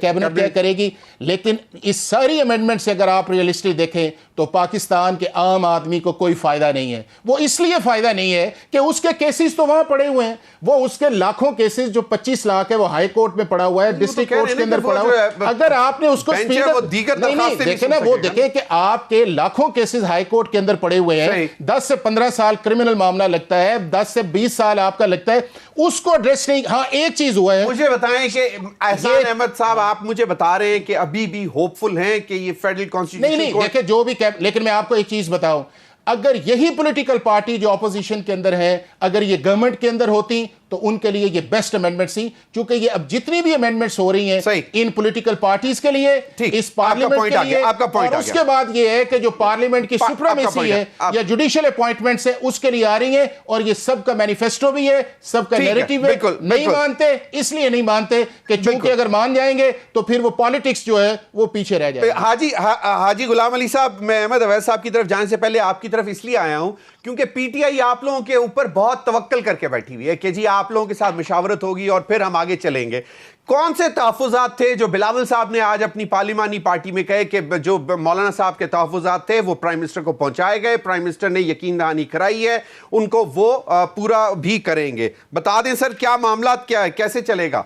کیبنٹ کیا کرے گی, لیکن اس ساری امینڈمنٹ سے اگر آپ ریئلسٹی دیکھیں تو پاکستان کے عام آدمی کو کوئی فائدہ نہیں ہے. وہ اس لیے فائدہ نہیں ہے کہ اس کے کیسز تو وہاں پڑے ہوئے ہیں, وہ اس کے لاکھوں کیسز جو 25 لاکھ ہے وہ ہائی کورٹ میں پڑا ہوا ہے, ڈسٹرکٹ کورٹ کے اندر پڑا ہوا ہے. اگر آپ نے اس کو دیکھیں نا, وہ دیکھیں کہ آپ کے لاکھوں کیسز ہائی کورٹ کے اندر پڑے ہوئے ہیں, 10 سے 15 سال کرمنل معاملہ لگتا ہے, 10 سے 20 سال آپ کا لگتا ہے, اس کو ایڈریس نہیں. ہاں ایک چیز ہوا ہے, مجھے بتائیں کہ احسان احمد صاحب آپ مجھے بتا رہے ہیں کہ ابھی بھی ہوپ فل ہیں کہ یہ فیڈرل کانسٹیٹیوشن نہیں دیکھیں جو بھی, لیکن میں آپ کو ایک چیز بتاؤں, اگر یہی پولیٹیکل پارٹی جو اپوزیشن کے اندر ہے اگر یہ گورنمنٹ کے اندر ہوتی تو ان کے لیے یہ بیسٹ امینڈمنٹ سی, کیونکہ یہ اب جتنی بھی امینڈمنٹس ہو رہی ہیں ان پولیٹیکل پارٹیز کے لیے, اس پارلیمنٹ کے لیے, اور اس کے بعد یہ ہے کہ جو پارلیمنٹ کی سپریمیسی ہے یا جوڈیشل اپوائنٹمنٹس ہے اس کے لیے آ رہی ہیں, اور یہ سب کا مینیفیسٹو بھی ہے, سب کا نیریٹو ہے. نہیں مانتے اس لیے نہیں مانتے کہ چونکہ اگر مان جائیں گے تو پھر وہ پالیٹکس جو ہے وہ پیچھے رہ جائے. حاجی غلام علی صاحب, میں احمد اویس صاحب کی طرف جانے سے پہلے آپ کی طرف اس لیے آیا ہوں کیونکہ پی ٹی آئی آپ لوگوں کے اوپر بہت توکل کر کے بیٹھی ہوئی ہے کہ جی آپ لوگوں کے ساتھ مشاورت ہوگی اور پھر ہم آگے چلیں گے. کون سے تحفظات تھے جو بلاول صاحب نے آج اپنی پارلیمانی پارٹی میں کہے کہ جو مولانا صاحب کے تحفظات تھے وہ پرائم منسٹر کو پہنچائے گئے, پرائم منسٹر نے یقین دہانی کرائی ہے, ان کو وہ پورا بھی کریں گے. بتا دیں سر کیا معاملات کیا ہے, کیسے چلے گا؟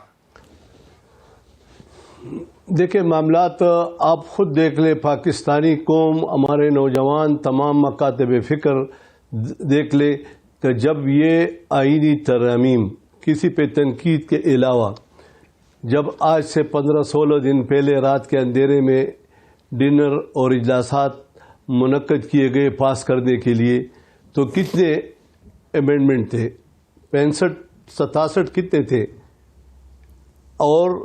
دیکھیں معاملات آپ خود دیکھ لیں, پاکستانی قوم, ہمارے نوجوان, تمام مکاتب فکر دیکھ لے کہ جب یہ آئینی ترامیم کسی پہ تنقید کے علاوہ جب آج سے 15-16 دن پہلے رات کے اندھیرے میں ڈنر اور اجلاسات منعقد کیے گئے پاس کرنے کے لیے, تو کتنے امینڈمنٹ تھے؟ 65-67 کتنے تھے؟ اور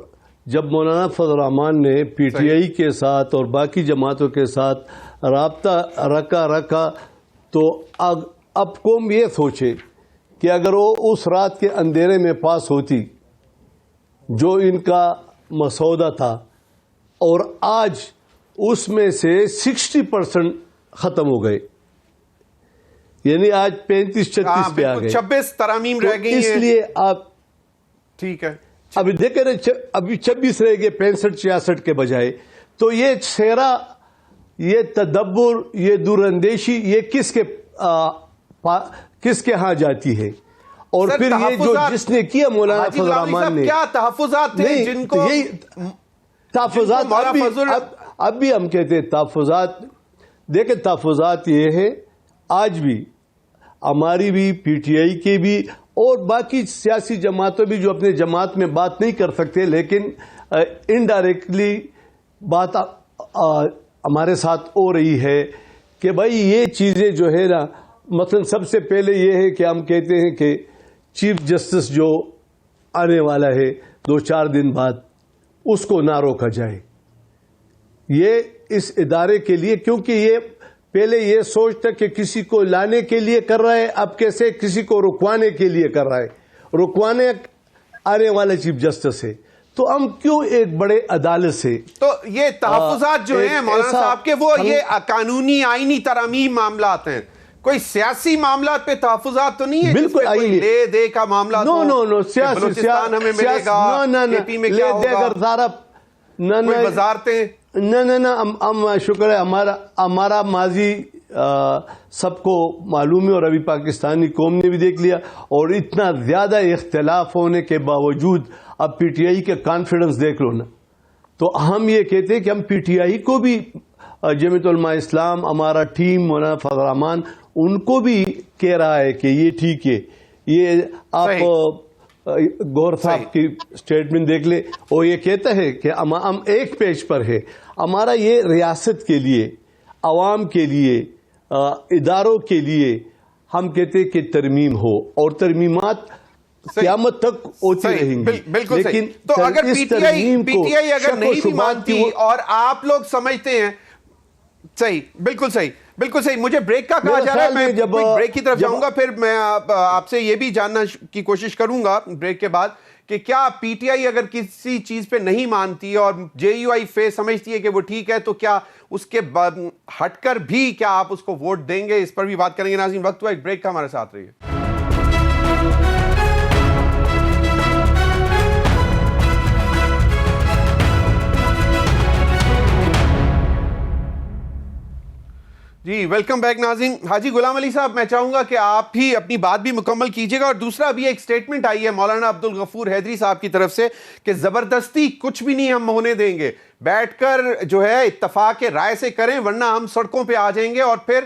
جب مولانا فضل الرحمان نے پی ٹی آئی کے ساتھ اور باقی جماعتوں کے ساتھ رابطہ رکھا تو اب قوم یہ سوچے کہ اگر وہ اس رات کے اندھیرے میں پاس ہوتی جو ان کا مسودہ تھا, اور آج اس میں سے 60% ختم ہو گئے, یعنی آج 35-36 پہ آ گئے, 26 ترامیم رہ گئی ہیں. اس لیے آپ ٹھیک ہے, ابھی دیکھیں نا, ابھی 26 رہ گئے 65-66 کے بجائے. تو یہ چہرہ, یہ تدبر, یہ دور اندیشی, یہ کس کے ہاں جاتی ہے؟ اور پھر یہ جو جس نے کیا مولانا فضل الرحمان نے, کیا تحفظات تھے جن کو یہی تحفظات اب بھی ہم کہتے ہیں تحفظات. دیکھیں تحفظات یہ ہے, آج بھی ہماری بھی, پی ٹی آئی کی بھی, اور باقی سیاسی جماعتوں بھی جو اپنے جماعت میں بات نہیں کر سکتے لیکن انڈائریکٹلی بات ہمارے ساتھ ہو رہی ہے کہ بھائی یہ چیزیں جو ہے نا, مثلا سب سے پہلے یہ ہے کہ ہم کہتے ہیں کہ چیف جسٹس جو آنے والا ہے 2-4 دن بعد, اس کو نہ روکا جائے. یہ اس ادارے کے لیے, کیونکہ یہ پہلے یہ سوچ تھا کہ کسی کو لانے کے لیے کر رہا ہے، اب کیسے کسی کو رکوانے کے لیے کر رہا ہے، رکوانے آنے والا چیف جسٹس ہے. تو ہم کیوں ایک بڑے عدالت سے تو یہ تحفظات جو ہیں مولانا صاحب کے، وہ یہ قانونی آئینی ترامیم معاملات ہیں، کوئی سیاسی معاملات پہ تحفظات تو نہیں ہے؟ بالکل آئینی لے دے کا معاملات نو سیاسی بلوچستان ہمیں ملے گا، کے پی میں کیا ہوگا، کوئی وزارتیں، نہ ہم شکر ہے ہمارا ماضی سب کو معلوم ہے، اور ابھی پاکستانی قوم نے بھی دیکھ لیا. اور اتنا زیادہ اختلاف ہونے کے باوجود اب پی ٹی آئی کا کانفیڈنس دیکھ لو نا. تو ہم یہ کہتے ہیں کہ ہم پی ٹی آئی کو بھی، جمعیت علماء اسلام، ہمارا ٹیم مولانا فضل الرحمان ان کو بھی کہہ رہا ہے کہ یہ ٹھیک ہے. یہ آپ گور صاحب کی سٹیٹمنٹ دیکھ لیں، اور یہ کہتا ہے کہ ہم ایک پیج پر ہے. ہمارا یہ ریاست کے لیے، عوام کے لیے، اداروں کے لیے ہم کہتے ہیں کہ ترمیم ہو، اور ترمیمات قیامت تک ہوتی رہیں گی. بالکل صحیح. تو اگر پی ٹی آئی اگر نہیں بھی مانتی اور آپ لوگ سمجھتے ہیں، صحیح، بالکل صحیح، بالکل صحیح. مجھے بریک کا کہا جا رہا ہے، میں بریک کی طرف جاؤں گا، پھر میں آپ سے یہ بھی جاننا کی کوشش کروں گا بریک کے بعد کہ کیا پی ٹی آئی اگر کسی چیز پہ نہیں مانتی اور جے یو آئی فے سمجھتی ہے کہ وہ ٹھیک ہے، تو کیا اس کے ہٹ کر بھی کیا آپ اس کو ووٹ دیں گے؟ اس پر بھی بات کریں گے. ناظرین، وقت ہوا ایک بریک کا، ہمارے ساتھ رہیے. جی ویلکم بیک ناظرین. حاجی غلام علی صاحب، میں چاہوں گا کہ آپ ہی اپنی بات بھی مکمل کیجیے گا. اور دوسرا بھی ایک سٹیٹمنٹ آئی ہے مولانا عبدالغفور حیدری صاحب کی طرف سے کہ زبردستی کچھ بھی نہیں ہم ہونے دیں گے، بیٹھ کر جو ہے اتفاق رائے سے کریں، ورنہ ہم سڑکوں پہ آ جائیں گے اور پھر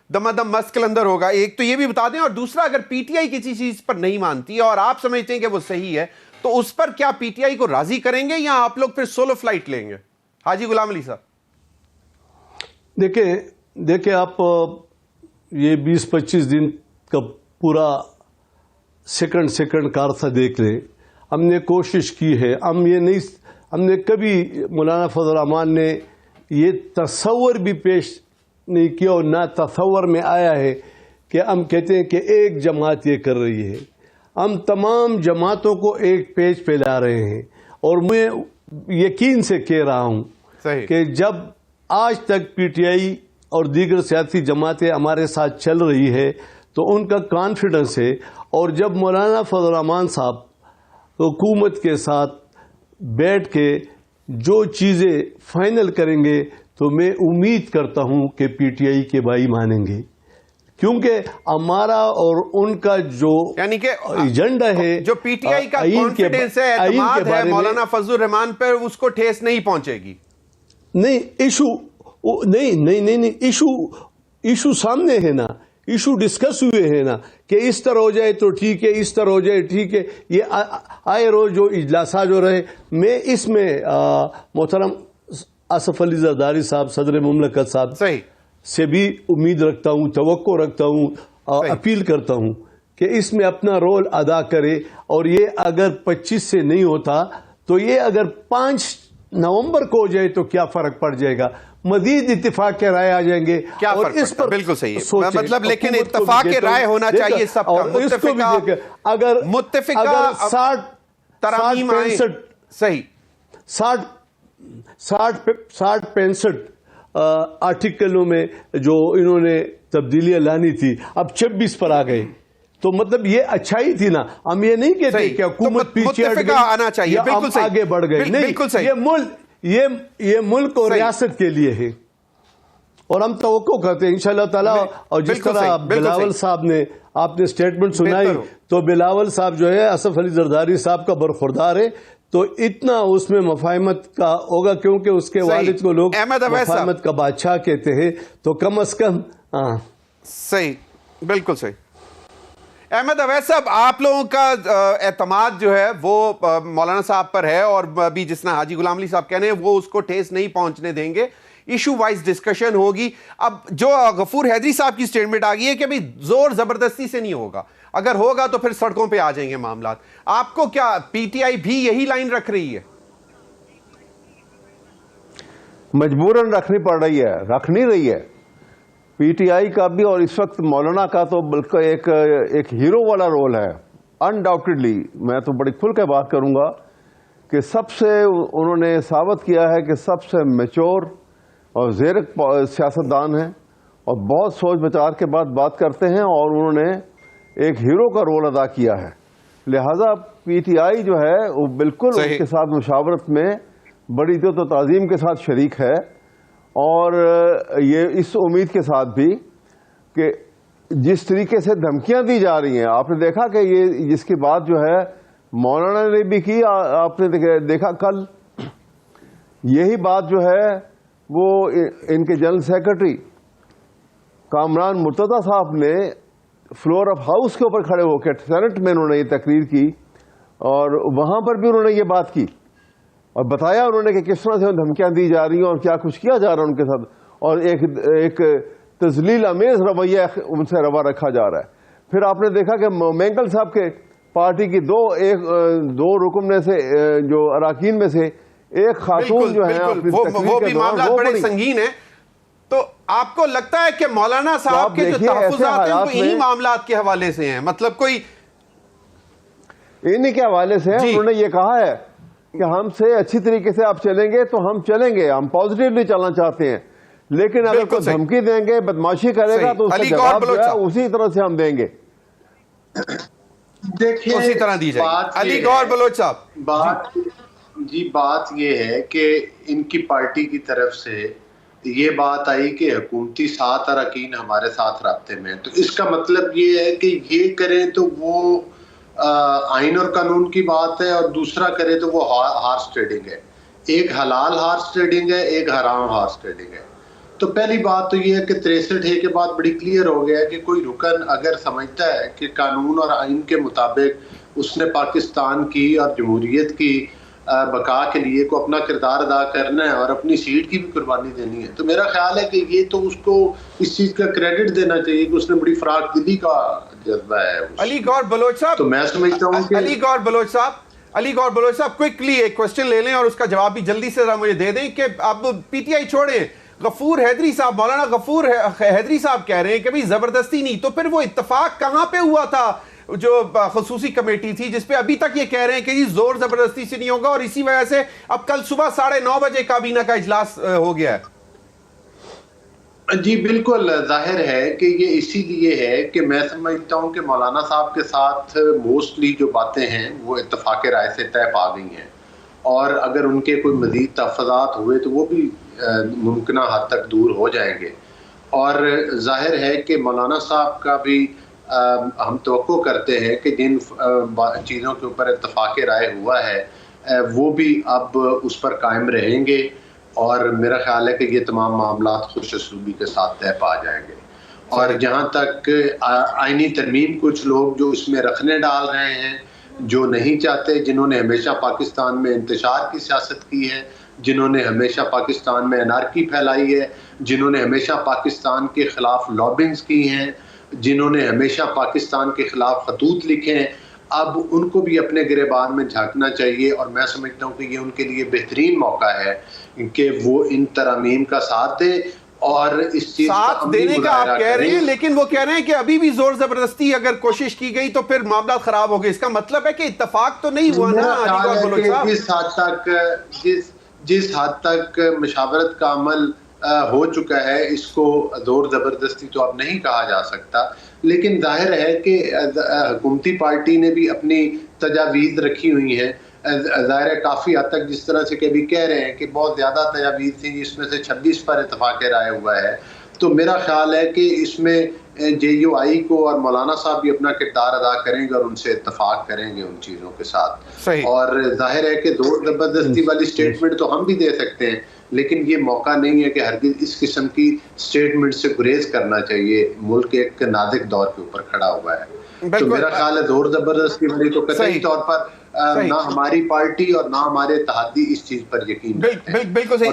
دمادم مسکل اندر ہوگا. ایک تو یہ بھی بتا دیں، اور دوسرا اگر پی ٹی آئی کسی چیز پر نہیں مانتی اور آپ سمجھتے ہیں کہ وہ صحیح ہے، تو اس پر کیا پی ٹی آئی کو راضی کریں گے یا آپ لوگ پھر سولو فلائٹ لیں گے؟ حاجی غلام علی صاحب. دیکھیں آپ یہ 20-25 دن کا پورا سیکنڈ کارسا دیکھ لیں. ہم نے کوشش کی ہے، ہم نے کبھی مولانا فضل الرحمان نے یہ تصور بھی پیش نہیں کیا اور نہ تصور میں آیا ہے کہ ہم کہتے ہیں کہ ایک جماعت یہ کر رہی ہے. ہم تمام جماعتوں کو ایک پیج پہ لا رہے ہیں، اور میں یقین سے کہہ رہا ہوں کہ جب آج تک پی ٹی آئی اور دیگر سیاسی جماعتیں ہمارے ساتھ چل رہی ہے تو ان کا کانفیڈنس ہے. اور جب مولانا فضل الرحمان صاحب حکومت کے ساتھ بیٹھ کے جو چیزیں فائنل کریں گے تو میں امید کرتا ہوں کہ پی ٹی آئی کے بھائی مانیں گے، کیونکہ ہمارا اور ان کا جو یعنی کہ ایجنڈا ہے، جو پی ٹی آئی کا کانفیڈنس ہے، اعتماد ہے مولانا فضل الرحمان پر، اس کو ٹھیس نہیں پہنچے گی. نہیں ایشو سامنے ہے نا، ایشو ڈسکس ہوئے ہیں نا کہ اس طرح ہو جائے تو ٹھیک ہے، اس طرح ہو جائے ٹھیک ہے. یہ آئے روز جو اجلاسات جو رہے، میں اس میں محترم آصف علی زرداری صاحب صدر مملکت صاحب سے بھی امید رکھتا ہوں، توقع رکھتا ہوں، اپیل کرتا ہوں کہ اس میں اپنا رول ادا کرے. اور یہ اگر 25 سے نہیں ہوتا تو یہ اگر 5 نومبر کو ہو جائے تو کیا فرق پڑ جائے گا؟ مزید اتفاق کے رائے آ جائیں گے. کیا اور فرق اس پر بالکل صحیح ہے، مطلب لیکن اتفاق کے رائے ہونا چاہیے سب کا. اگر 60-65 آرٹیکلوں میں جو انہوں نے تبدیلیاں لانی تھی، اب 26 پر آ گئے، تو مطلب یہ اچھائی تھی نا. ہم یہ نہیں کہتے کہ حکومت پیچھے ہٹ گئی یا ہم آگے بڑھ گئے، نہیں. یہ ملک اور ریاست کے لیے ہے، اور ہم توقع کرتے ہیں انشاءاللہ تعالیٰ. اور جس طرح بلاول صاحب نے آپ نے سٹیٹمنٹ سنائی، تو بلاول صاحب جو ہے آصف علی زرداری صاحب کا برخوردار ہے، تو اتنا اس میں مفاہمت کا ہوگا، کیونکہ اس کے والد کو لوگ مفاہمت کا بادشاہ کہتے ہیں، تو کم از کم صحیح، بالکل صحیح. احمد اویس صاحب، آپ لوگوں کا اعتماد جو ہے وہ مولانا صاحب پر ہے، اور ابھی جس طرح حاجی غلام علی صاحب کہنے ہیں وہ اس کو ٹھیس نہیں پہنچنے دیں گے. ایشو وائز ڈسکشن ہوگی. اب جو غفور حیدری صاحب کی سٹیٹمنٹ آ گئی ہے کہ ابھی زور زبردستی سے نہیں ہوگا، اگر ہوگا تو پھر سڑکوں پہ آ جائیں گے معاملات. آپ کو کیا پی ٹی آئی بھی یہی لائن رکھ رہی ہے؟ مجبوراً رکھنی پڑ رہی ہے، رکھ نہیں رہی ہے. پی ٹی آئی کا بھی اور اس وقت مولانا کا تو بلکہ ایک ہیرو والا رول ہے انڈاؤٹڈلی. میں تو بڑی کھل کے بات کروں گا کہ سب سے انہوں نے ثابت کیا ہے کہ سب سے میچور اور زیرک سیاستدان ہیں اور بہت سوچ بچار کے بعد بات کرتے ہیں, اور انہوں نے ایک ہیرو کا رول ادا کیا ہے. لہذا پی ٹی آئی جو ہے وہ بالکل اس کے ساتھ مشاورت میں بڑی عزت و تعظیم کے ساتھ شریک ہے, اور یہ اس امید کے ساتھ بھی کہ جس طریقے سے دھمکیاں دی جا رہی ہیں, آپ نے دیکھا کہ یہ جس کی بات جو ہے مولانا نے بھی کی, آپ نے دیکھا کل یہی بات جو ہے وہ ان کے جنرل سیکرٹری کامران مرتضی صاحب نے فلور آف ہاؤس کے اوپر کھڑے ہو کے سینٹ میں انہوں نے یہ تقریر کی, اور وہاں پر بھی انہوں نے یہ بات کی اور بتایا انہوں نے کہ کس طرح سے دھمکیاں دی جا رہی ہیں اور کیا کچھ کیا جا رہا ہے ان کے ساتھ, اور ایک تذلیل امیز رویہ ان سے روا رکھا جا رہا ہے. پھر آپ نے دیکھا کہ مینگل صاحب کے پارٹی کی دو رکن میں سے جو اراکین میں سے ایک خاتون جو ہے وہ بھی معاملات بڑے سنگین ہیں. تو آپ کو لگتا ہے کہ مولانا صاحب کے جو تحفظات ہیں وہ انہی معاملات کے حوالے سے ہیں, مطلب کوئی انہی کے حوالے سے ہیں؟ انہوں نے یہ کہا ہے کہ ہم سے اچھی طریقے سے آپ چلیں گے تو ہم چلیں گے, ہم پازیٹیولی چلنا چاہتے ہیں, لیکن اگر کوئی دھمکی دیں گے, بدماشی کرے گا تو اس کا جواب جو ہے اسی طرح سے ہم دیں گے. دیکھیں اسی طرح دی جائے. علی گوہر بلوچ صاحب, بات یہ ہے کہ ان کی پارٹی کی طرف سے یہ بات آئی کہ حکومتی 7 اراکین ہمارے ساتھ رابطے میں, تو اس کا مطلب یہ ہے کہ یہ کریں تو وہ آئین اور قانون کی بات ہے, اور دوسرا کرے تو وہ ہارس ٹریڈنگ ہے. ایک حلال ہارس ٹریڈنگ ہے, ایک حرام ہارس ٹریڈنگ ہے. تو پہلی بات تو یہ ہے کہ 63 کے بعد بڑی کلیئر ہو گیا ہے کہ کوئی رکن اگر سمجھتا ہے کہ قانون اور آئین کے مطابق اس نے پاکستان کی اور جمہوریت کی بقا کے لیے کو اپنا کردار ادا کرنا ہے اور اپنی سیٹ کی بھی قربانی دینی ہے, تو میرا خیال ہے کہ یہ تو اس کو اس چیز کا کریڈٹ دینا چاہیے کہ اس نے بڑی فراق دلی کا جذبہ ہے. علی گوہر بلوچ صاحب, تو میں سمجھتا ہوں کہ علی گوہر بلوچ صاحب کوئکلی ایک کوشچن لے لیں اور اس کا جواب بھی جلدی سے مجھے دے دیں کہ اب پی ٹی آئی چھوڑیں, غفور حیدری صاحب, مولانا غفور حیدری صاحب کہہ رہے ہیں کہ بھئی زبردستی نہیں, تو پھر وہ اتفاق کہاں پہ ہوا تھا جو خصوصی کمیٹی تھی جس پہ ابھی تک یہ کہہ رہے ہیں کہ جی زور زبردستی سے نہیں ہوگا, اور اسی وجہ سے اب کل صبح 9:30 بجے کابینہ کا اجلاس ہو گیا ہے. جی بالکل ظاہر ہے کہ یہ اسی لیے ہے کہ میں سمجھتا ہوں کہ مولانا صاحب کے ساتھ موسٹلی جو باتیں ہیں وہ اتفاق رائے سے طے پا گئی ہیں, اور اگر ان کے کوئی مزید تحفظات ہوئے تو وہ بھی ممکنہ حد تک دور ہو جائیں گے. اور ظاہر ہے کہ مولانا صاحب کا بھی ہم توقع کرتے ہیں کہ جن چیزوں کے اوپر اتفاق رائے ہوا ہے وہ بھی اب اس پر قائم رہیں گے, اور میرا خیال ہے کہ یہ تمام معاملات خوش اسلوبی کے ساتھ طے پا جائیں گے. اور جہاں تک آئینی ترمیم کچھ لوگ جو اس میں رکھنے ڈال رہے ہیں, جو نہیں چاہتے, جنہوں نے ہمیشہ پاکستان میں انتشار کی سیاست کی ہے, جنہوں نے ہمیشہ پاکستان میں انارکی پھیلائی ہے, جنہوں نے ہمیشہ پاکستان کے خلاف لابنگز کی ہیں, جنہوں نے ہمیشہ پاکستان کے خلاف خطوط لکھے ہیں, اب ان کو بھی اپنے گریبان میں جھانکنا چاہیے. اور میں سمجھتا ہوں کہ یہ ان کے لیے بہترین موقع ہے کہ وہ ان ترامیم کا ساتھ دیں, اور اس چیز ساتھ دینے کا آپ کہہ رہے ہیں, لیکن وہ کہہ رہے ہیں کہ ابھی بھی زور زبردستی اگر کوشش کی گئی تو پھر معاملات خراب ہو گئے. اس کا مطلب ہے کہ اتفاق تو نہیں ہوا نا. جس حد تک مشاورت کا عمل ہو چکا ہے اس کو زور زبردستی تو اب نہیں کہا جا سکتا, لیکن ظاہر ہے کہ حکومتی پارٹی نے بھی اپنی تجاویز رکھی ہوئی ہیں. ظاہر ہے کافی حد تک جس طرح سے کبھی کہہ رہے ہیں کہ بہت زیادہ تجاویز تھیں جس میں سے 26 پر اتفاق رائے ہوا ہے, تو میرا خیال ہے کہ اس میں جے یو آئی کو اور مولانا صاحب بھی اپنا کردار ادا کریں گے اور ان سے اتفاق کریں گے ان چیزوں کے ساتھ. اور ظاہر ہے کہ زور زبردستی والی سٹیٹمنٹ تو ہم بھی دے سکتے ہیں, لیکن یہ موقع نہیں ہے کہ ہرگز اس قسم کی سٹیٹمنٹ سے گریز کرنا چاہیے. ملک ایک نازک دور کے اوپر کھڑا ہوا ہے, تو میرا خیال ہے زور زبردستی والی تو قطعی طور پر نہ ہماری پارٹی اور نہ ہمارے اتحادی اس چیز پر یقین رکھتے ہیں. بالکل صحیح.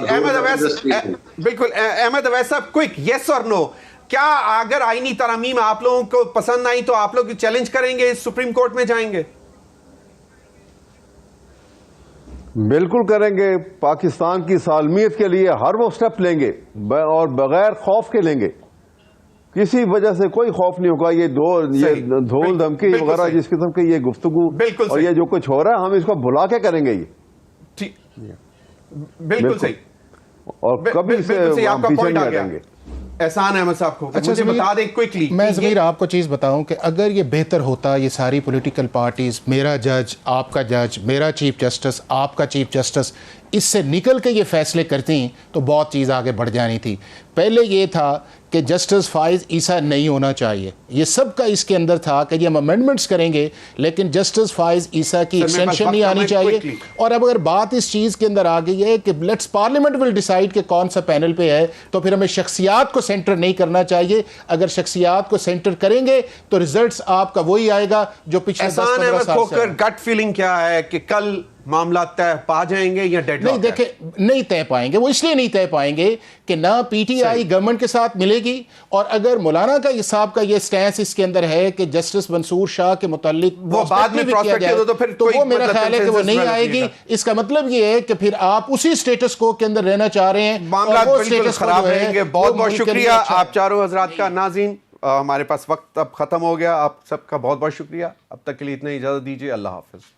بالکل احمد اویس صاحب, کوئک یس اور نو, کیا اگر آئینی ترامیم آپ لوگوں کو پسند آئی تو آپ لوگ چیلنج کریں گے, سپریم کورٹ میں جائیں گے؟ بالکل کریں گے. پاکستان کی سالمیت کے لیے ہر وہ سٹیپ لیں گے اور بغیر خوف کے لیں گے. کسی وجہ سے کوئی خوف نہیں ہوگا. یہ صحیح. دھول دھمکی بالکل وغیرہ صحیح. جس قسم کی یہ گفتگو بالکل اور صحیح. یہ جو کچھ ہو رہا ہے ہم اس کو بھلا کے کریں گے. یہ ٹھیک بالکل صحیح. اور کبھی سے بالکل صحیح. آپ ہم کا پیچھے پوائنٹ آ نہیں گیا. ہٹیں گے. احسان احمد صاحب کو اچھا مجھے بتا دیں کوئکلی. میں ضمیر آپ کو چیز بتاؤں کہ اگر یہ بہتر ہوتا یہ ساری پولیٹیکل پارٹیز، میرا جج آپ کا جج، میرا چیف جسٹس آپ کا چیف جسٹس، اس سے نکل کے یہ فیصلے کرتی تو بہت چیز آگے بڑھ جانی تھی. پہلے یہ تھا کہ جسٹس فائز عیسیٰ نہیں ہونا چاہیے، یہ سب کا اس کے اندر تھا کہ یہ ہم امینڈمنٹس کریں گے لیکن جسٹس فائز عیسیٰ کی ایکسٹینشن نہیں آنی چاہیے. اور اب اگر بات اس چیز کے اندر آ گئی ہے کہ لیٹس پارلیمنٹ ول ڈیسائیڈ کہ کون سا پینل پہ ہے، تو پھر ہمیں شخصیات کو سینٹر نہیں کرنا چاہیے. اگر شخصیات کو سینٹر کریں گے تو ریزلٹس آپ کا وہی آئے گا جو پچھلے 10-15 احسان احمد سال سے کھوکر گٹ فیلنگ کیا ہے کہ کل معاملات طے پا جائیں گے یا ڈیڈ نہیں؟ دیکھیں نہیں طے پائیں گے، وہ اس لیے نہیں طے پائیں گے کہ نہ پی ٹی آئی گورنمنٹ کے ساتھ ملے گی، اور اگر مولانا کا صاحب کا یہ سٹینس اس کے اندر ہے کہ جسٹس منصور شاہ کے متعلق وہ بعد میں تو وہ میرا خیال ہے کہ وہ نہیں آئے گی. اس کا مطلب یہ ہے کہ پھر آپ اسی سٹیٹس کو کے اندر رہنا چاہ رہے ہیں، معاملات بالکل خراب رہیں گے. بہت بہت شکریہ آپ چاروں حضرات کا. ناظرین ہمارے پاس وقت اب ختم ہو گیا. آپ سب کا بہت بہت شکریہ. اب تک کے لیے اتنا ہی اجازت دیجیے. اللہ حافظ.